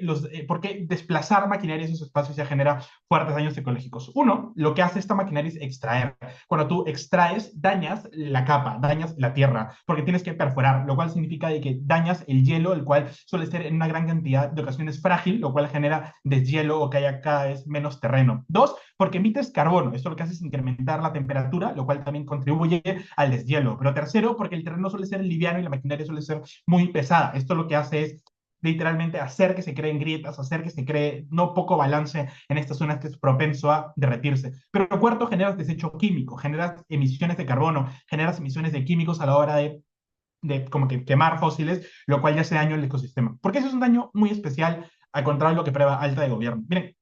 desplazar maquinaria en esos espacios ya genera fuertes daños ecológicos. Uno, lo que hace esta maquinaria es extraer. Cuando tú extraes, dañas la capa, dañas la tierra, porque tienes que perforar, lo cual significa de que dañas el hielo, el cual suele ser en una gran cantidad de ocasiones frágil, lo cual genera deshielo o que haya cada vez menos terreno. Dos, porque emites carbono. Esto lo que hace es incrementar la temperatura, lo cual también contribuye al deshielo. Pero tercero, porque el terreno suele ser liviano y la maquinaria suele ser muy pesada. Esto lo que hace es literalmente hacer que se creen grietas, hacer que se cree no poco balance en estas zonas que es propenso a derretirse. Pero cuarto, generas desecho químico, generas emisiones de carbono, generas emisiones de químicos a la hora de como que quemar fósiles, lo cual ya hace daño al ecosistema. Porque eso es un daño muy especial, al contrario de lo que prueba alta de gobierno. Miren,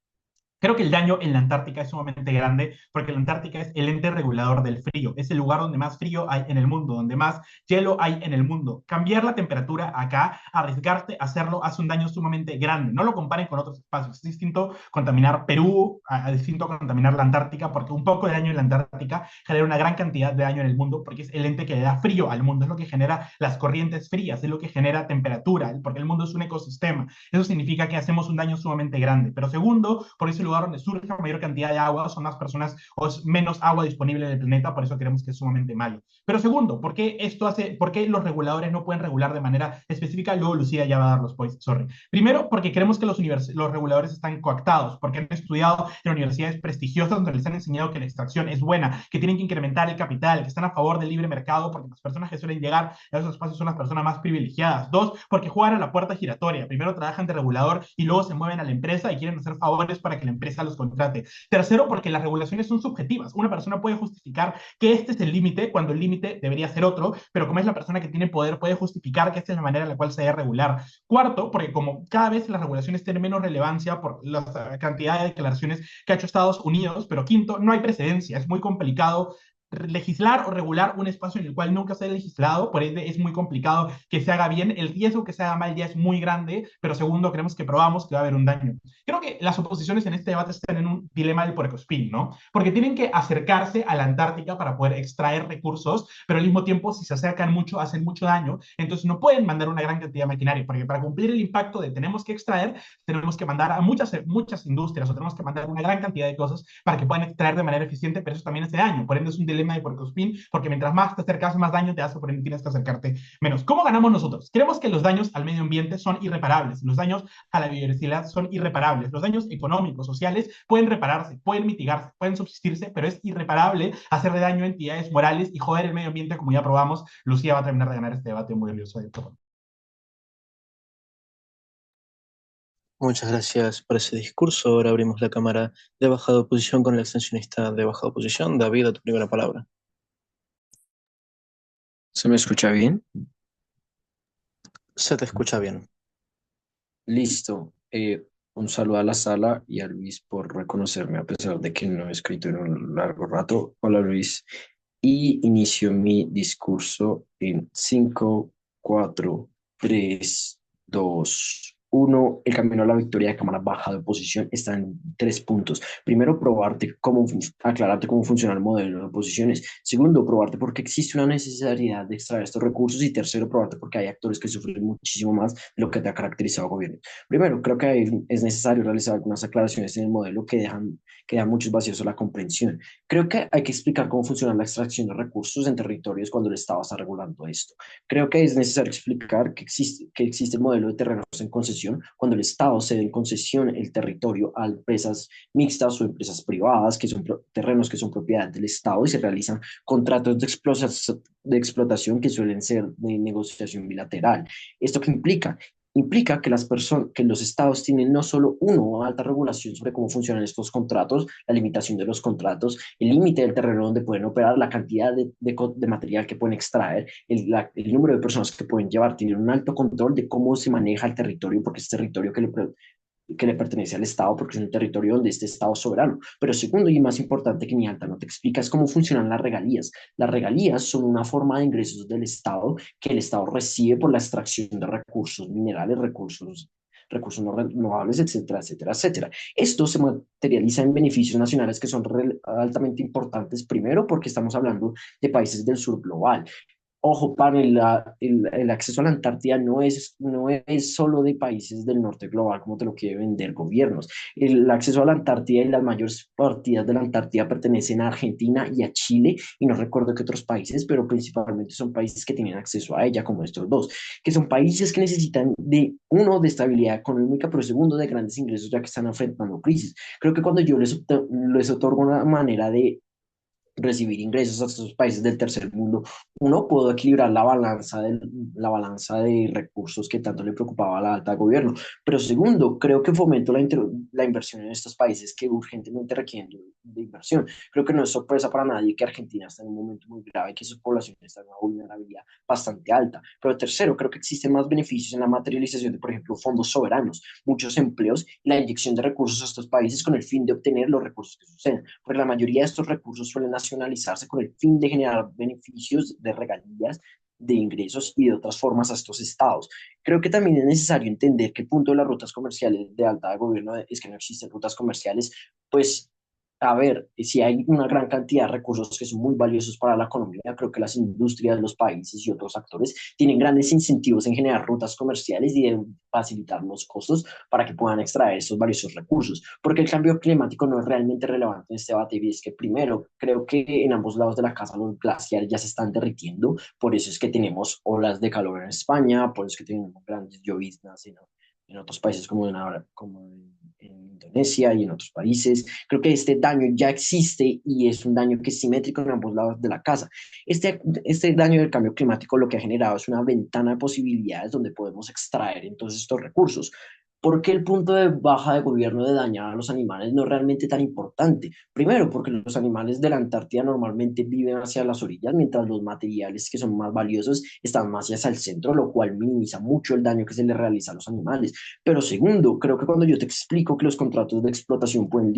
creo que el daño en la Antártica es sumamente grande porque la Antártica es el ente regulador del frío. Es el lugar donde más frío hay en el mundo, donde más hielo hay en el mundo. Cambiar la temperatura acá, arriesgarte a hacerlo, hace un daño sumamente grande. No lo comparen con otros espacios. Es distinto contaminar Perú, distinto contaminar la Antártica, porque un poco de daño en la Antártica genera una gran cantidad de daño en el mundo porque es el ente que le da frío al mundo. Es lo que genera las corrientes frías, es lo que genera temperatura, porque el mundo es un ecosistema. Eso significa que hacemos un daño sumamente grande. Pero segundo, por eso lugar donde surge mayor cantidad de agua, son más personas o es menos agua disponible en el planeta, por eso creemos que es sumamente malo. Pero segundo, ¿por qué los reguladores no pueden regular de manera específica? Luego Lucía ya va a dar los points, sorry. Primero, porque creemos que los reguladores están coactados, porque han estudiado en universidades prestigiosas donde les han enseñado que la extracción es buena, que tienen que incrementar el capital, que están a favor del libre mercado, porque las personas que suelen llegar a esos espacios son las personas más privilegiadas. Dos, porque juegan a la puerta giratoria. Primero trabajan de regulador y luego se mueven a la empresa y quieren hacer favores para que la empresa los contrate. Tercero, porque las regulaciones son subjetivas. Una persona puede justificar que este es el límite cuando el límite debería ser otro, pero como es la persona que tiene poder, puede justificar que esta es la manera en la cual se debe regular. Cuarto, porque como cada vez las regulaciones tienen menos relevancia por la cantidad de declaraciones que ha hecho Estados Unidos, pero quinto, no hay precedencia, es muy complicado legislar o regular un espacio en el cual nunca se ha legislado, por ende es muy complicado que se haga bien, el riesgo que se haga mal ya es muy grande, pero segundo, creemos que probamos que va a haber un daño. Creo que las oposiciones en este debate están en un dilema del puercoespín, ¿no? Porque tienen que acercarse a la Antártica para poder extraer recursos, pero al mismo tiempo, si se acercan mucho, hacen mucho daño, entonces no pueden mandar una gran cantidad de maquinaria, porque para cumplir el impacto de tenemos que extraer, tenemos que mandar a muchas industrias o tenemos que mandar una gran cantidad de cosas para que puedan extraer de manera eficiente, pero eso también hace daño, por ende es un dilema de puercoespín, porque mientras más te acercas, más daño te hace, por ende tienes que acercarte menos. ¿Cómo ganamos nosotros? Creemos que los daños al medio ambiente son irreparables, los daños a la biodiversidad son irreparables, los daños económicos, sociales, pueden repararse, pueden mitigarse, pueden subsistirse, pero es irreparable hacerle daño a entidades morales y joder el medio ambiente, como ya probamos. Lucía va a terminar de ganar este debate muy valioso de todo.
Muchas gracias por ese discurso. Ahora abrimos la cámara de bajada oposición con el extensionista de bajada oposición. David, a tu primera palabra.
¿Se me escucha bien?
Se te escucha bien.
Listo. Un saludo a la sala y a Luis por reconocerme a pesar de que no he escrito en un largo rato. Hola Luis. Y inicio mi discurso en 5, 4, 3, 2, 1. El camino a la victoria de Cámara Baja de Oposición está en 3 puntos. Primero, aclararte cómo funciona el modelo de oposiciones. Segundo, probarte por qué existe una necesidad de extraer estos recursos. Y tercero, probarte porque hay actores que sufren muchísimo más de lo que te ha caracterizado gobierno. Primero, creo que es necesario realizar algunas aclaraciones en el modelo que dejan muchos vacíos a la comprensión. Creo que hay que explicar cómo funciona la extracción de recursos en territorios cuando el Estado está regulando esto. Creo que es necesario explicar que existe el modelo de terrenos en concesión cuando el Estado cede en concesión el territorio a empresas mixtas o empresas privadas, que son terrenos que son propiedad del Estado y se realizan contratos de explotación que suelen ser de negociación bilateral. ¿Esto qué implica? Implica que que los estados tienen no solo alta regulación sobre cómo funcionan estos contratos, la limitación de los contratos, el límite del terreno donde pueden operar, la cantidad de material que pueden extraer, el número de personas que pueden llevar, tienen un alto control de cómo se maneja el territorio, porque es territorio que le pertenece al Estado, porque es un territorio donde este Estado es soberano. Pero segundo y más importante que ni alta no te explica es cómo funcionan las regalías. Las regalías son una forma de ingresos del Estado que el Estado recibe por la extracción de recursos minerales, recursos no renovables, etcétera, etcétera, etcétera. Esto se materializa en beneficios nacionales que son altamente importantes, primero porque estamos hablando de países del sur global. Ojo, panel, el acceso a la Antártida no es solo de países del norte global, como te lo quiere vender gobiernos. El acceso a la Antártida y las mayores partidas de la Antártida pertenecen a Argentina y a Chile, y no recuerdo qué otros países, pero principalmente son países que tienen acceso a ella, como estos dos, que son países que necesitan de estabilidad económica, pero segundo, de grandes ingresos, ya que están enfrentando crisis. Creo que cuando yo les otorgo una manera de recibir ingresos a estos países del tercer mundo, uno, pudo equilibrar la balanza de recursos que tanto le preocupaba a la alta gobierno, pero segundo, creo que fomento la inversión en estos países que urgentemente requieren de inversión. Creo que no es sorpresa para nadie que Argentina está en un momento muy grave y que su población está en una vulnerabilidad bastante alta, pero tercero, creo que existen más beneficios en la materialización de, por ejemplo, fondos soberanos, muchos empleos y la inyección de recursos a estos países con el fin de obtener los recursos que suceden, porque la mayoría de estos recursos suelen nacionalizarse con el fin de generar beneficios de regalías, de ingresos y de otras formas a estos estados. Creo que también es necesario entender que el punto de las rutas comerciales de alta gobierno es que no existen rutas comerciales, pues a ver, si hay una gran cantidad de recursos que son muy valiosos para la economía, creo que las industrias, los países y otros actores tienen grandes incentivos en generar rutas comerciales y de facilitar los costos para que puedan extraer esos valiosos recursos, porque el cambio climático no es realmente relevante en este debate y es que primero, creo que en ambos lados de la casa los glaciares ya se están derritiendo, por eso es que tenemos olas de calor en España, por eso es que tenemos grandes lloviznas en otros países como en Indonesia y en otros países. Creo que este daño ya existe y es un daño que es simétrico en ambos lados de la casa. Este daño del cambio climático lo que ha generado es una ventana de posibilidades donde podemos extraer entonces estos recursos. ¿Por qué el punto de baja de gobierno de dañar a los animales no es realmente tan importante? Primero, porque los animales de la Antártida normalmente viven hacia las orillas, mientras los materiales que son más valiosos están más hacia el centro, lo cual minimiza mucho el daño que se le realiza a los animales. Pero segundo, creo que cuando yo te explico que los contratos de explotación pueden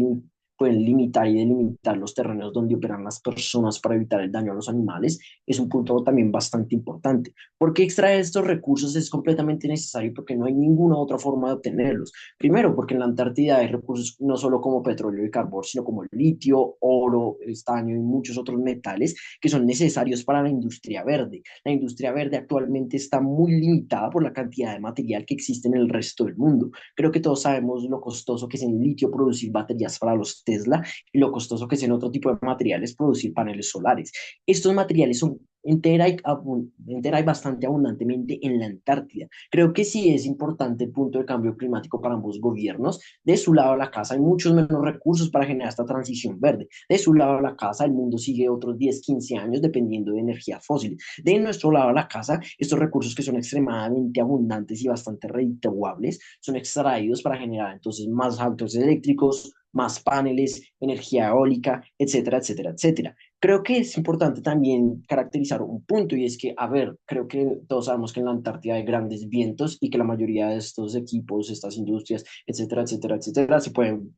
limitar y delimitar los terrenos donde operan las personas para evitar el daño a los animales, es un punto también bastante importante. ¿Por qué extraer estos recursos es completamente necesario? Porque no hay ninguna otra forma de obtenerlos. Primero, porque en la Antártida hay recursos no solo como petróleo y carbón, sino como el litio, oro, estaño y muchos otros metales que son necesarios para la industria verde. La industria verde actualmente está muy limitada por la cantidad de material que existe en el resto del mundo. Creo que todos sabemos lo costoso que es en litio producir baterías para los Tesla y lo costoso que es en otro tipo de materiales producir paneles solares. Estos materiales son entera y bastante abundantemente en la Antártida. Creo que sí es importante el punto de cambio climático para ambos gobiernos. De su lado de la casa hay muchos menos recursos para generar esta transición verde. De su lado de la casa el mundo sigue otros 10, 15 años dependiendo de energías fósiles. De nuestro lado de la casa, estos recursos que son extremadamente abundantes y bastante redituables son extraídos para generar entonces más autos eléctricos, más paneles, energía eólica, etcétera, etcétera, etcétera. Creo que es importante también caracterizar un punto y es que, a ver, creo que todos sabemos que en la Antártida hay grandes vientos y que la mayoría de estos equipos, estas industrias, etcétera, etcétera, etcétera, se pueden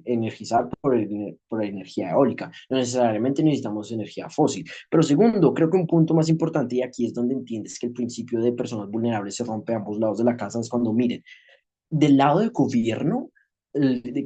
energizar por energía eólica. No necesariamente necesitamos energía fósil. Pero segundo, creo que un punto más importante, y aquí es donde entiendes que el principio de personas vulnerables se rompe a ambos lados de la casa, es cuando miren, del lado del gobierno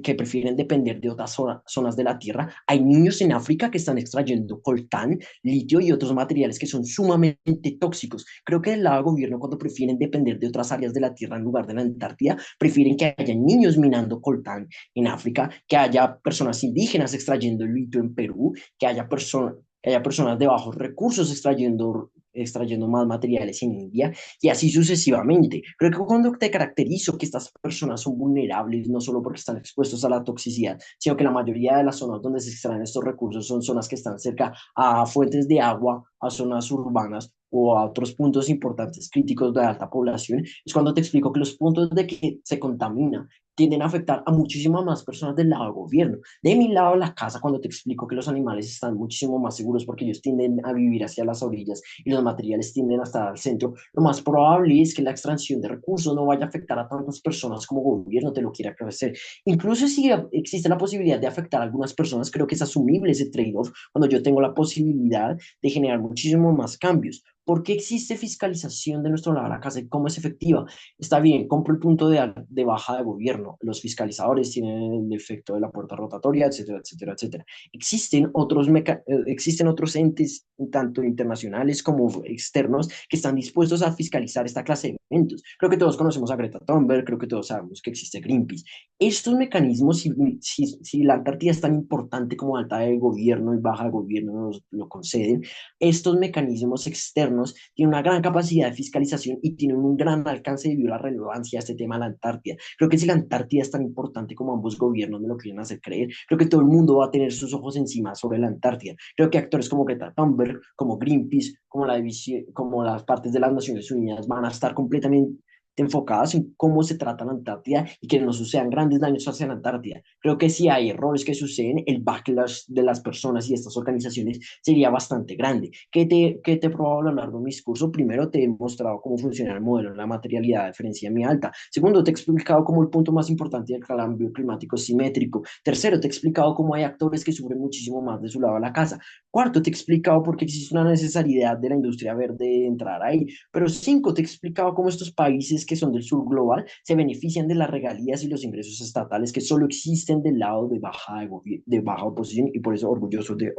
que prefieren depender de otras zonas de la Tierra, hay niños en África que están extrayendo coltán, litio y otros materiales que son sumamente tóxicos. Creo que del lado del gobierno, cuando prefieren depender de otras áreas de la Tierra en lugar de la Antártida, prefieren que haya niños minando coltán en África, que haya personas indígenas extrayendo litio en Perú, que haya personas de bajos recursos extrayendo más materiales en India y así sucesivamente. Creo que cuando te caracterizo que estas personas son vulnerables, no solo porque están expuestos a la toxicidad, sino que la mayoría de las zonas donde se extraen estos recursos son zonas que están cerca a fuentes de agua, a zonas urbanas o a otros puntos importantes críticos de alta población, es cuando te explico que los puntos de que se contamina tienden a afectar a muchísimas más personas del lado del gobierno. De mi lado de la casa, cuando te explico que los animales están muchísimo más seguros porque ellos tienden a vivir hacia las orillas y los materiales tienden a estar al centro, lo más probable es que la extracción de recursos no vaya a afectar a tantas personas como el gobierno te lo quiera hacer. Incluso si existe la posibilidad de afectar a algunas personas, creo que es asumible ese trade-off cuando yo tengo la posibilidad de generar muchísimos más cambios. ¿Por qué existe fiscalización de nuestro lado de la casa y cómo es efectiva? Está bien, compro el punto de baja de gobierno. Los fiscalizadores tienen el efecto de la puerta rotatoria, etcétera, etcétera, etcétera. Existen otros entes, tanto internacionales como externos, que están dispuestos a fiscalizar esta clase de eventos. Creo que todos conocemos a Greta Thunberg, creo que todos sabemos que existe Greenpeace. Estos mecanismos, si la Antártida es tan importante como alta de gobierno y baja de gobierno nos lo conceden, estos mecanismos externos tienen una gran capacidad de fiscalización y tienen un gran alcance debido a la relevancia de este tema de la Antártida. Creo que si la Antártida es tan importante como ambos gobiernos me lo quieren hacer creer, creo que todo el mundo va a tener sus ojos encima sobre la Antártida. Creo que actores como Greta Thunberg, como Greenpeace, como las partes de las Naciones Unidas van a estar completamente enfocadas en cómo se trata la Antártida y que no sucedan grandes daños hacia la Antártida. Creo que si hay errores que suceden, el backlash de las personas y de estas organizaciones sería bastante grande. ¿Qué te he probado a lo largo de mi discurso? Primero, te he mostrado cómo funciona el modelo de la materialidad de diferencia muy alta. Segundo, te he explicado cómo el punto más importante del cambio climático es simétrico. Tercero, te he explicado cómo hay actores que sufren muchísimo más de su lado de la casa. Cuarto, te he explicado por qué existe una necesidad de la industria verde de entrar ahí. Pero cinco, te he explicado cómo estos países países que son del sur global se benefician de las regalías y los ingresos estatales que solo existen del lado de baja oposición y por eso orgullosos de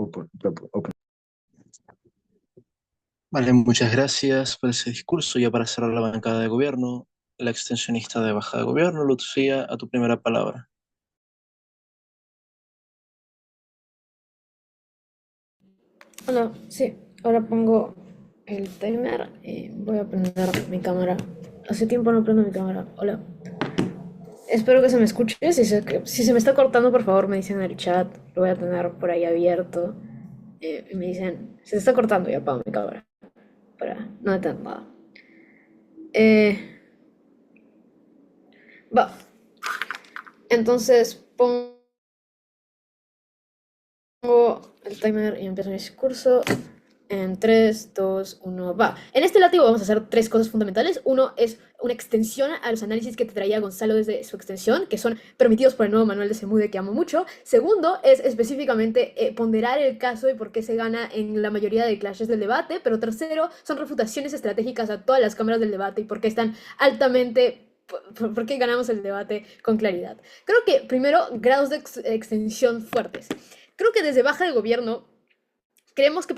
Vale, muchas gracias por ese discurso. Ya para cerrar la bancada de gobierno, la extensionista de baja de gobierno, Lucía, a tu primera palabra.
Hola, sí, ahora pongo el timer y voy a prender mi cámara. Hace tiempo no prendo mi cámara. Hola. Espero que se me escuche. Si se me está cortando, por favor, me dicen en el chat. Lo voy a tener por ahí abierto. Y me dicen, se está cortando y apago mi cámara. Para no detener nada. Va. Entonces pongo el timer y empiezo mi discurso. En 3, 2, 1, va. En este látigo vamos a hacer tres cosas fundamentales. Uno es una extensión a los análisis que te traía Gonzalo desde su extensión, que son permitidos por el nuevo manual de Semude que amo mucho. Segundo es específicamente ponderar el caso y por qué se gana en la mayoría de clashes del debate. Pero tercero son refutaciones estratégicas a todas las cámaras del debate y por qué están altamente... ¿Por qué ganamos el debate con claridad? Creo que primero, grados de extensión fuertes. Creo que desde baja de gobierno creemos que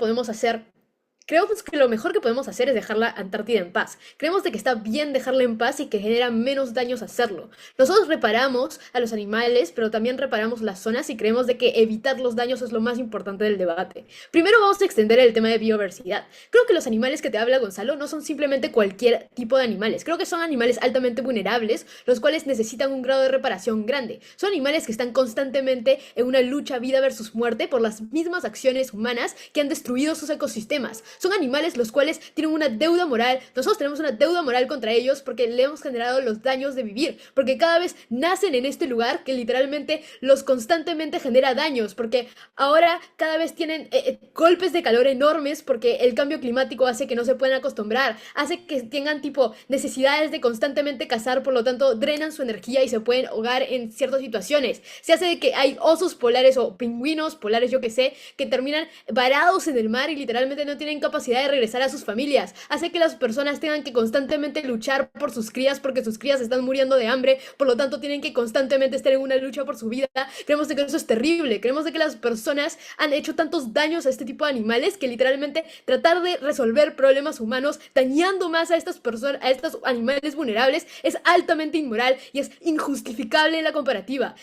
lo mejor que podemos hacer es dejar la Antártida en paz. Creemos de que está bien dejarla en paz y que genera menos daños hacerlo. Nosotros reparamos a los animales, pero también reparamos las zonas y creemos de que evitar los daños es lo más importante del debate. Primero vamos a extender el tema de biodiversidad. Creo que los animales que te habla Gonzalo no son simplemente cualquier tipo de animales. Creo que son animales altamente vulnerables, los cuales necesitan un grado de reparación grande. Son animales que están constantemente en una lucha vida versus muerte por las mismas acciones humanas que han destruido sus ecosistemas. Son animales los cuales tienen una deuda moral. Nosotros tenemos una deuda moral contra ellos porque le hemos generado los daños de vivir, porque cada vez nacen en este lugar que literalmente los constantemente genera daños, porque ahora cada vez tienen golpes de calor enormes porque el cambio climático hace que no se puedan acostumbrar, hace que tengan tipo necesidades de constantemente cazar, por lo tanto drenan su energía y se pueden ahogar en ciertas situaciones. Se hace de que hay osos polares o pingüinos polares, yo que sé, que terminan varados en el mar y literalmente no tienen capacidad de regresar a sus familias. Hace que las personas tengan que constantemente luchar por sus crías porque sus crías están muriendo de hambre, por lo tanto tienen que constantemente estar en una lucha por su vida. Creemos de que eso es terrible. Creemos de que las personas han hecho tantos daños a este tipo de animales que literalmente tratar de resolver problemas humanos dañando más a estas personas, a estos animales vulnerables, es altamente inmoral y es injustificable en la comparativa.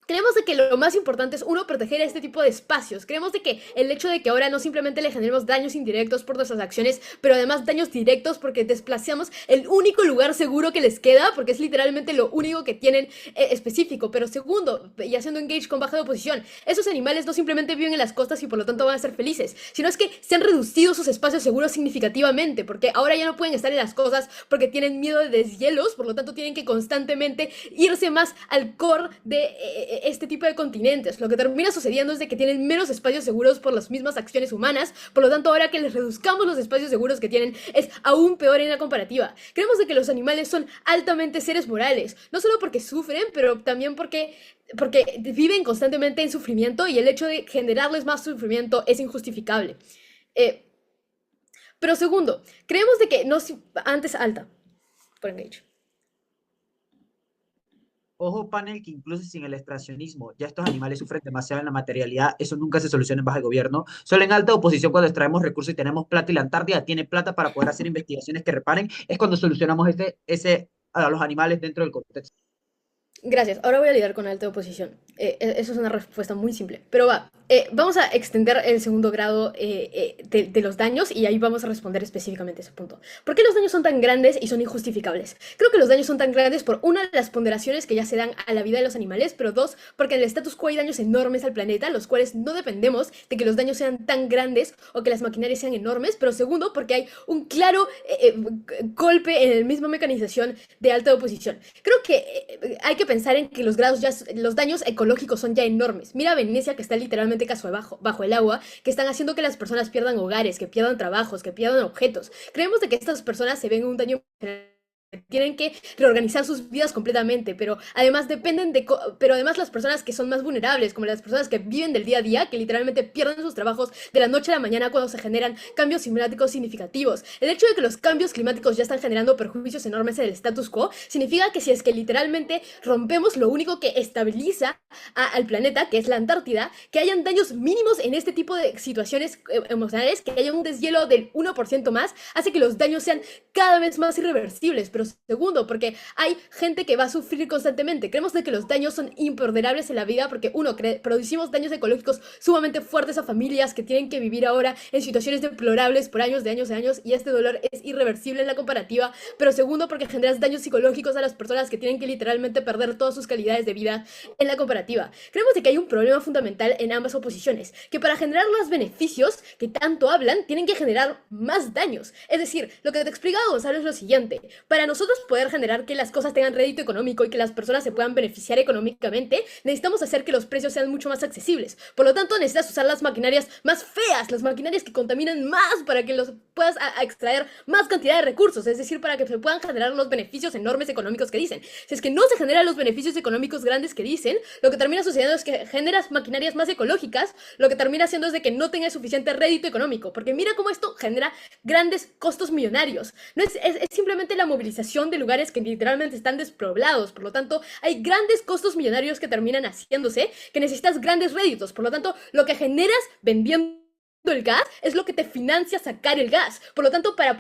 Creemos de que lo más importante es, uno, proteger a este tipo de espacios. Creemos de que el hecho de que ahora no simplemente le generemos daños indirectos por nuestras acciones, pero además daños directos porque desplazamos el único lugar seguro que les queda, porque es literalmente lo único que tienen específico. Pero segundo, y haciendo engage con baja de oposición, esos animales no simplemente viven en las costas y por lo tanto van a ser felices, sino es que se han reducido sus espacios seguros significativamente, porque ahora ya no pueden estar en las costas porque tienen miedo de deshielos, por lo tanto tienen que constantemente irse más al core de este tipo de continentes. Lo que termina sucediendo es de que tienen menos espacios seguros por las mismas acciones humanas, por lo tanto ahora que les reduzcamos los espacios seguros que tienen es aún peor en la comparativa. Creemos de que los animales son altamente seres morales, no solo porque sufren, pero también porque viven constantemente en sufrimiento y el hecho de generarles más sufrimiento es injustificable. Pero segundo, creemos de que antes alta, por engage.
Ojo, panel, que incluso sin el extraccionismo, ya estos animales sufren demasiado en la materialidad, eso nunca se soluciona en baja de gobierno. Solo en alta oposición, cuando extraemos recursos y tenemos plata y la Antártida tiene plata para poder hacer investigaciones que reparen, es cuando solucionamos a los animales dentro del contexto.
Gracias. Ahora voy a lidiar con alta oposición. Eso es una respuesta muy simple. Pero vamos a extender el segundo grado de los daños y ahí vamos a responder específicamente ese punto. ¿Por qué los daños son tan grandes y son injustificables? Creo que los daños son tan grandes por una, las ponderaciones que ya se dan a la vida de los animales, pero dos, porque en el status quo hay daños enormes al planeta, los cuales no dependemos de que los daños sean tan grandes o que las maquinarias sean enormes, pero segundo, porque hay un claro golpe en la misma mecanización de alta oposición. Creo que hay que pensar en que los daños ecológicos son ya enormes. Mira Venecia, que está literalmente casi bajo el agua, que están haciendo que las personas pierdan hogares, que pierdan trabajos, que pierdan objetos. Creemos de que estas personas se ven un daño tienen que reorganizar sus vidas completamente, pero además pero además las personas que son más vulnerables, como las personas que viven del día a día, que literalmente pierden sus trabajos de la noche a la mañana cuando se generan cambios climáticos significativos. El hecho de que los cambios climáticos ya están generando perjuicios enormes en el status quo significa que si es que literalmente rompemos lo único que estabiliza al planeta, que es la Antártida, que hayan daños mínimos en este tipo de situaciones emocionales, que haya un deshielo del 1% más, hace que los daños sean cada vez más irreversibles. Pero segundo, porque hay gente que va a sufrir constantemente. Creemos de que los daños son imperdurables en la vida porque uno, producimos daños ecológicos sumamente fuertes a familias que tienen que vivir ahora en situaciones deplorables por años de años de años y este dolor es irreversible en la comparativa. Pero segundo, porque generas daños psicológicos a las personas que tienen que literalmente perder todas sus calidades de vida en la comparativa. Creemos de que hay un problema fundamental en ambas oposiciones, que para generar los beneficios que tanto hablan, tienen que generar más daños. Es decir, lo que te explicaba Gonzalo es lo siguiente: para nosotros poder generar que las cosas tengan rédito económico y que las personas se puedan beneficiar económicamente, necesitamos hacer que los precios sean mucho más accesibles. Por lo tanto, necesitas usar las maquinarias más feas, las maquinarias que contaminan más para que los puedas extraer más cantidad de recursos, es decir, para que se puedan generar los beneficios enormes económicos que dicen. Si es que no se generan los beneficios económicos grandes que dicen, lo que termina sucediendo es que generas maquinarias más ecológicas, lo que termina haciendo es de que no tengas suficiente rédito económico, porque mira cómo esto genera grandes costos millonarios. No es simplemente la movilización de lugares que literalmente están despoblados. Por lo tanto, hay grandes costos millonarios que terminan haciéndose, que necesitas grandes réditos. Por lo tanto, lo que generas vendiendo el gas es lo que te financia sacar el gas. Por lo tanto, para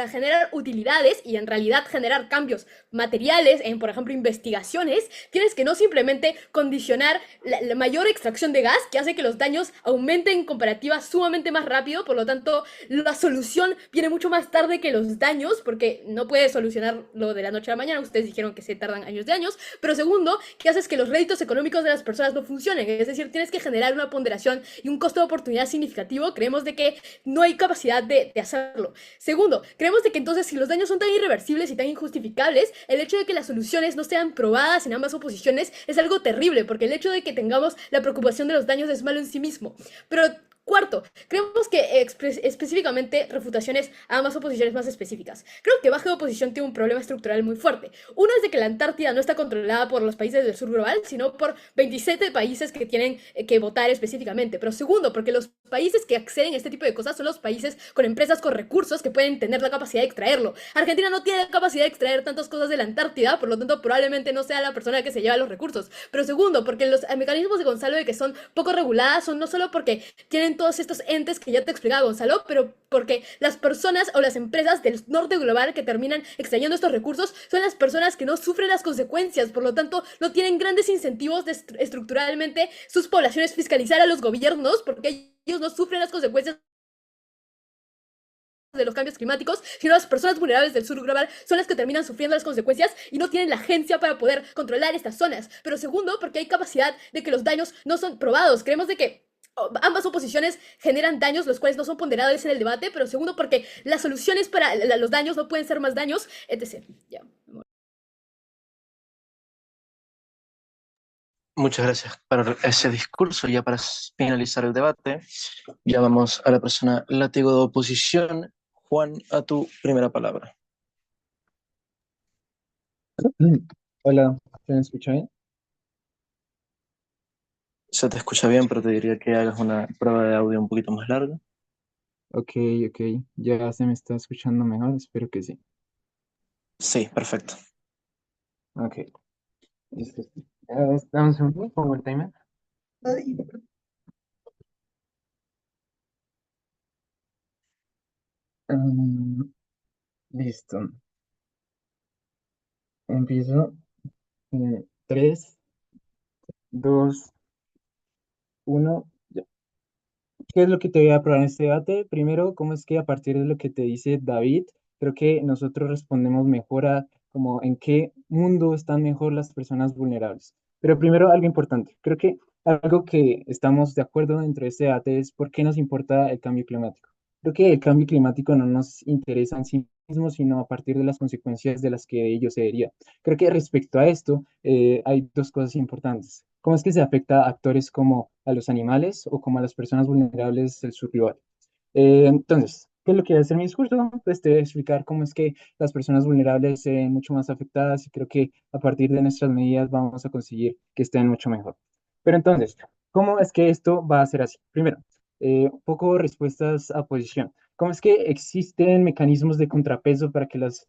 generar utilidades y en realidad generar cambios materiales en, por ejemplo, investigaciones, tienes que no simplemente condicionar la mayor extracción de gas, que hace que los daños aumenten en comparativa sumamente más rápido. Por lo tanto, la solución viene mucho más tarde que los daños, porque no puedes solucionarlo de la noche a la mañana. Ustedes dijeron que se tardan años de años. Pero segundo, que haces que los réditos económicos de las personas no funcionen. Es decir, tienes que generar una ponderación y un costo de oportunidad significativo. Creemos de que no hay capacidad de hacerlo. Segundo, creemos de que entonces si los daños son tan irreversibles y tan injustificables, el hecho de que las soluciones no sean probadas en ambas oposiciones es algo terrible, porque el hecho de que tengamos la preocupación de los daños es malo en sí mismo. Pero cuarto, creemos que específicamente refutaciones a ambas oposiciones más específicas. Creo que baja oposición tiene un problema estructural muy fuerte. Uno es de que la Antártida no está controlada por los países del sur global, sino por 27 países que tienen que votar específicamente. Pero segundo, porque los países que acceden a este tipo de cosas son los países con empresas con recursos que pueden tener la capacidad de extraerlo. Argentina no tiene la capacidad de extraer tantas cosas de la Antártida, por lo tanto probablemente no sea la persona que se lleva los recursos. Pero segundo, porque los mecanismos de Gonzalo de que son poco reguladas son no solo porque tienen todos estos entes que ya te explicaba Gonzalo, pero porque las personas o las empresas del norte global que terminan extrayendo estos recursos son las personas que no sufren las consecuencias, por lo tanto no tienen grandes incentivos de estructuralmente sus poblaciones fiscalizar a los gobiernos, porque ellos no sufren las consecuencias de los cambios climáticos, sino las personas vulnerables del sur global son las que terminan sufriendo las consecuencias y no tienen la agencia para poder controlar estas zonas. Pero segundo, porque hay capacidad de que los daños no son probados. Creemos de que ambas oposiciones generan daños los cuales no son ponderables en el debate, pero segundo, porque las soluciones para los daños no pueden ser más daños, etc. Ya.
Muchas gracias por ese discurso. Ya para finalizar el debate, ya vamos a la persona látigo de oposición. Juan, a tu primera palabra.
Hola, ¿se me escucha bien?
Se te escucha bien, pero te diría que hagas una prueba de audio un poquito más larga.
Ok, ya se me está escuchando mejor, espero que sí.
Sí, perfecto.
Ok, listo. Dame un segundo, pongo el timer. Listo. Empiezo. 3, 2, 1. ¿Qué es lo que te voy a probar en este debate? Primero, cómo es que a partir de lo que te dice David, creo que nosotros respondemos mejor a como en qué mundo están mejor las personas vulnerables. Pero primero, algo importante. Creo que algo que estamos de acuerdo dentro de este debate es por qué nos importa el cambio climático. Creo que el cambio climático no nos interesa en sí mismo, sino a partir de las consecuencias de las que ello se deriva. Creo que respecto a esto, hay dos cosas importantes. ¿Cómo es que se afecta a actores como a los animales o como a las personas vulnerables del sur global? Entonces, ¿qué es lo que voy a hacer en mi discurso? Pues te voy a explicar cómo es que las personas vulnerables se ven mucho más afectadas y creo que a partir de nuestras medidas vamos a conseguir que estén mucho mejor. Pero entonces, ¿cómo es que esto va a ser así? Primero, un poco respuestas a posición. ¿Cómo es que existen mecanismos de contrapeso para que los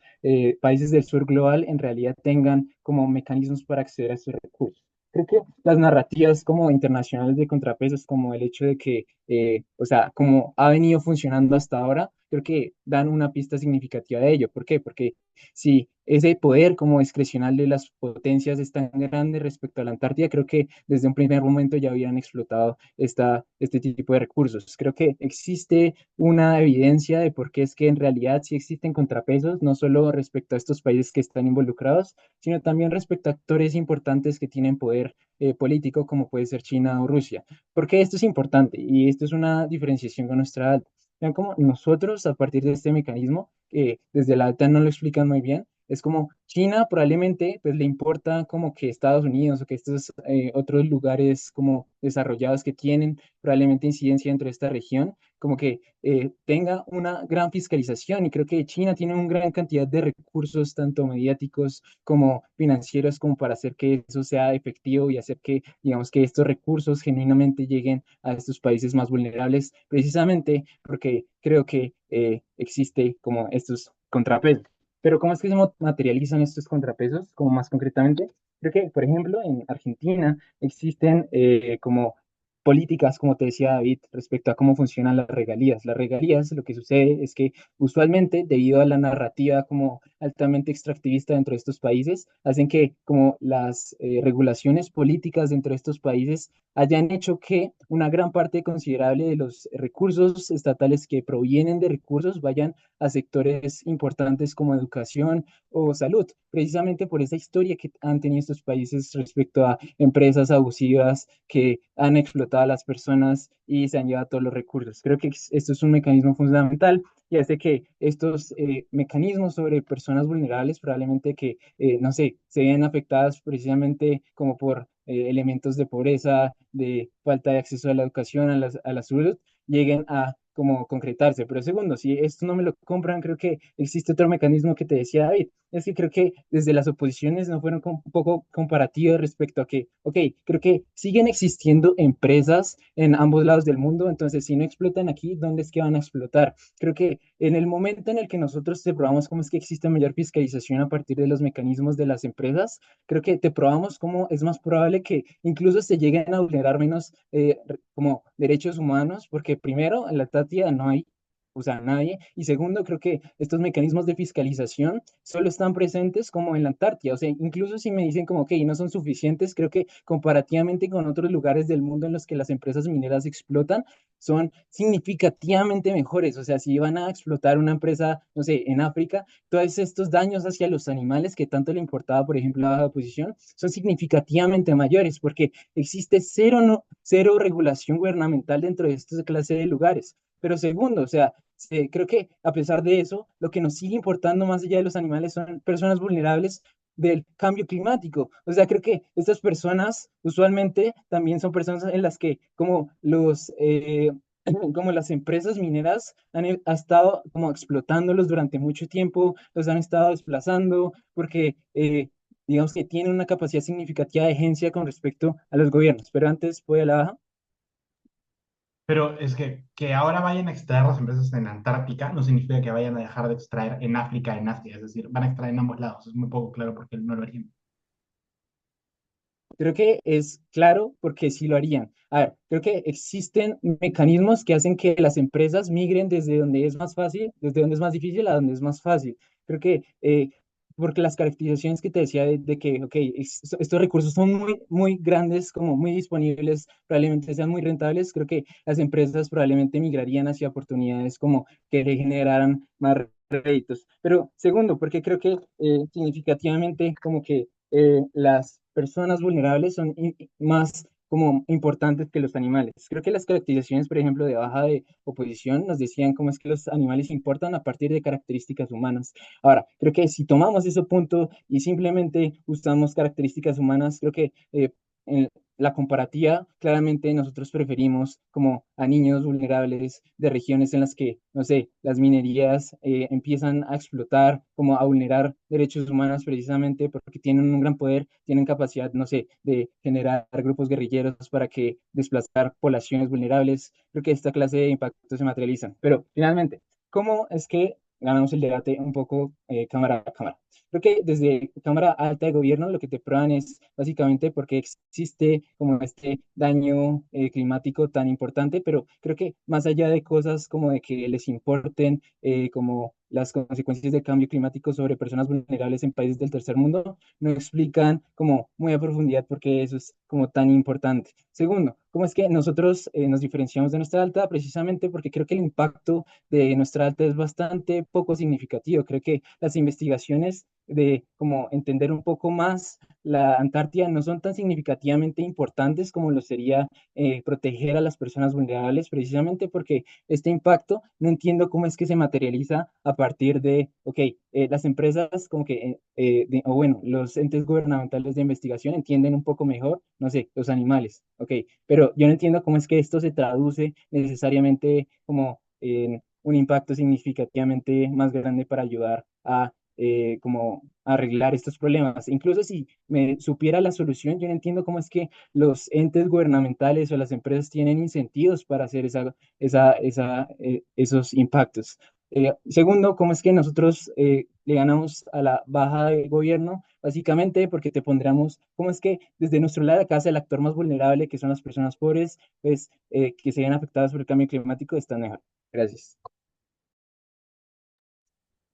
países del sur global en realidad tengan como mecanismos para acceder a estos recursos? Creo que las narrativas como internacionales de contrapesos, como el hecho de que, o sea, como ha venido funcionando hasta ahora, creo que dan una pista significativa de ello. ¿Por qué? Porque si ese poder como discrecional de las potencias es tan grande respecto a la Antártida, creo que desde un primer momento ya habían explotado este tipo de recursos. Creo que existe una evidencia de por qué es que en realidad sí existen contrapesos, no solo respecto a estos países que están involucrados, sino también respecto a actores importantes que tienen poder político, como puede ser China o Rusia. Porque esto es importante y esto es una diferenciación con nuestra alta. Vean cómo nosotros, a partir de este mecanismo, que desde la alta no lo explican muy bien, es como China probablemente pues le importa como que Estados Unidos o que estos otros lugares como desarrollados que tienen probablemente incidencia dentro de esta región, como que tenga una gran fiscalización y creo que China tiene una gran cantidad de recursos, tanto mediáticos como financieros, como para hacer que eso sea efectivo y hacer que, digamos, que estos recursos genuinamente lleguen a estos países más vulnerables, precisamente porque creo que existe como estos contrapesos. Pero ¿cómo es que se materializan estos contrapesos? Como más concretamente, creo que, por ejemplo, en Argentina existen como políticas, como te decía David, respecto a cómo funcionan las regalías. Las regalías, lo que sucede es que usualmente, debido a la narrativa como altamente extractivista dentro de estos países, hacen que como las regulaciones políticas dentro de estos países hayan hecho que una gran parte considerable de los recursos estatales que provienen de recursos vayan a sectores importantes como educación o salud, precisamente por esa historia que han tenido estos países respecto a empresas abusivas que han explotado a las personas y se han llevado todos los recursos. Creo que esto es un mecanismo fundamental y hace que estos mecanismos sobre personas vulnerables probablemente que, no sé, se vean afectadas precisamente como por elementos de pobreza, de falta de acceso a la educación, a la salud, lleguen a como concretarse. Pero segundo, si esto no me lo compran, creo que existe otro mecanismo que te decía David. Es que creo que desde las oposiciones no fueron un poco comparativas respecto a que, ok, creo que siguen existiendo empresas en ambos lados del mundo, entonces si no explotan aquí, ¿dónde es que van a explotar? Creo que en el momento en el que nosotros te probamos cómo es que existe mayor fiscalización a partir de los mecanismos de las empresas, creo que te probamos cómo es más probable que incluso se lleguen a vulnerar menos como derechos humanos, porque primero, en la Tátia no hay, o sea, nadie, y segundo, creo que estos mecanismos de fiscalización solo están presentes como en la Antártida, o sea, incluso si me dicen como que no son suficientes, creo que comparativamente con otros lugares del mundo en los que las empresas mineras explotan, son significativamente mejores, o sea, si van a explotar una empresa, no sé, en África, todos estos daños hacia los animales que tanto le importaba, por ejemplo, la baja posición, son significativamente mayores, porque existe cero, cero regulación gubernamental dentro de esta clase de lugares. Pero segundo, o sea, creo que a pesar de eso, lo que nos sigue importando más allá de los animales son personas vulnerables del cambio climático. O sea, creo que estas personas usualmente también son personas en las que como como las empresas mineras ha estado como explotándolos durante mucho tiempo, los han estado desplazando porque digamos que tienen una capacidad significativa de agencia con respecto a los gobiernos. Pero antes voy a la baja.
Pero es que ahora vayan a extraer las empresas en Antártica no significa que vayan a dejar de extraer en África, en Asia. Es decir, van a extraer en ambos lados. Es muy poco claro por qué no lo harían.
Creo que es claro porque sí lo harían. A ver, creo que existen mecanismos que hacen que las empresas migren desde donde es más fácil, desde donde es más difícil a donde es más fácil. Creo que porque las caracterizaciones que te decía de que, ok, estos recursos son muy, muy grandes, como muy disponibles, probablemente sean muy rentables, creo que las empresas probablemente migrarían hacia oportunidades como que le generaran más réditos. Pero segundo, porque creo que significativamente como que las personas vulnerables son más como importantes que los animales. Creo que las caracterizaciones, por ejemplo, de baja de oposición nos decían cómo es que los animales importan a partir de características humanas. Ahora, creo que si tomamos ese punto y simplemente usamos características humanas, creo que en la comparativa, claramente nosotros preferimos como a niños vulnerables de regiones en las que, no sé, las minerías empiezan a explotar, como a vulnerar derechos humanos precisamente porque tienen un gran poder, tienen capacidad, no sé, de generar grupos guerrilleros para que desplazar poblaciones vulnerables. Creo que esta clase de impactos se materializan. Pero finalmente, ¿cómo es que ganamos el debate un poco cámara a cámara? Creo que desde Cámara Alta de Gobierno lo que te prueban es básicamente porque existe como este daño climático tan importante, pero creo que más allá de cosas como de que les importen como las consecuencias del cambio climático sobre personas vulnerables en países del tercer mundo, no explican como muy a profundidad por qué eso es como tan importante. Segundo, ¿cómo es que nosotros nos diferenciamos de nuestra alta? Precisamente porque creo que el impacto de nuestra alta es bastante poco significativo. Creo que las investigaciones de como entender un poco más la Antártida no son tan significativamente importantes como lo sería proteger a las personas vulnerables, precisamente porque este impacto no entiendo cómo es que se materializa a partir de, ok, las empresas como que, o bueno, los entes gubernamentales de investigación entienden un poco mejor, no sé, los animales, ok, pero yo no entiendo cómo es que esto se traduce necesariamente como en un impacto significativamente más grande para ayudar a como arreglar estos problemas. Incluso si me supiera la solución, yo no entiendo cómo es que los entes gubernamentales o las empresas tienen incentivos para hacer esos impactos. Segundo, ¿cómo es que nosotros le ganamos a la baja de gobierno? Básicamente porque te pondremos, ¿cómo es que desde nuestro lado de casa el actor más vulnerable, que son las personas pobres, pues que se ven afectadas por el cambio climático, está mejor? Gracias.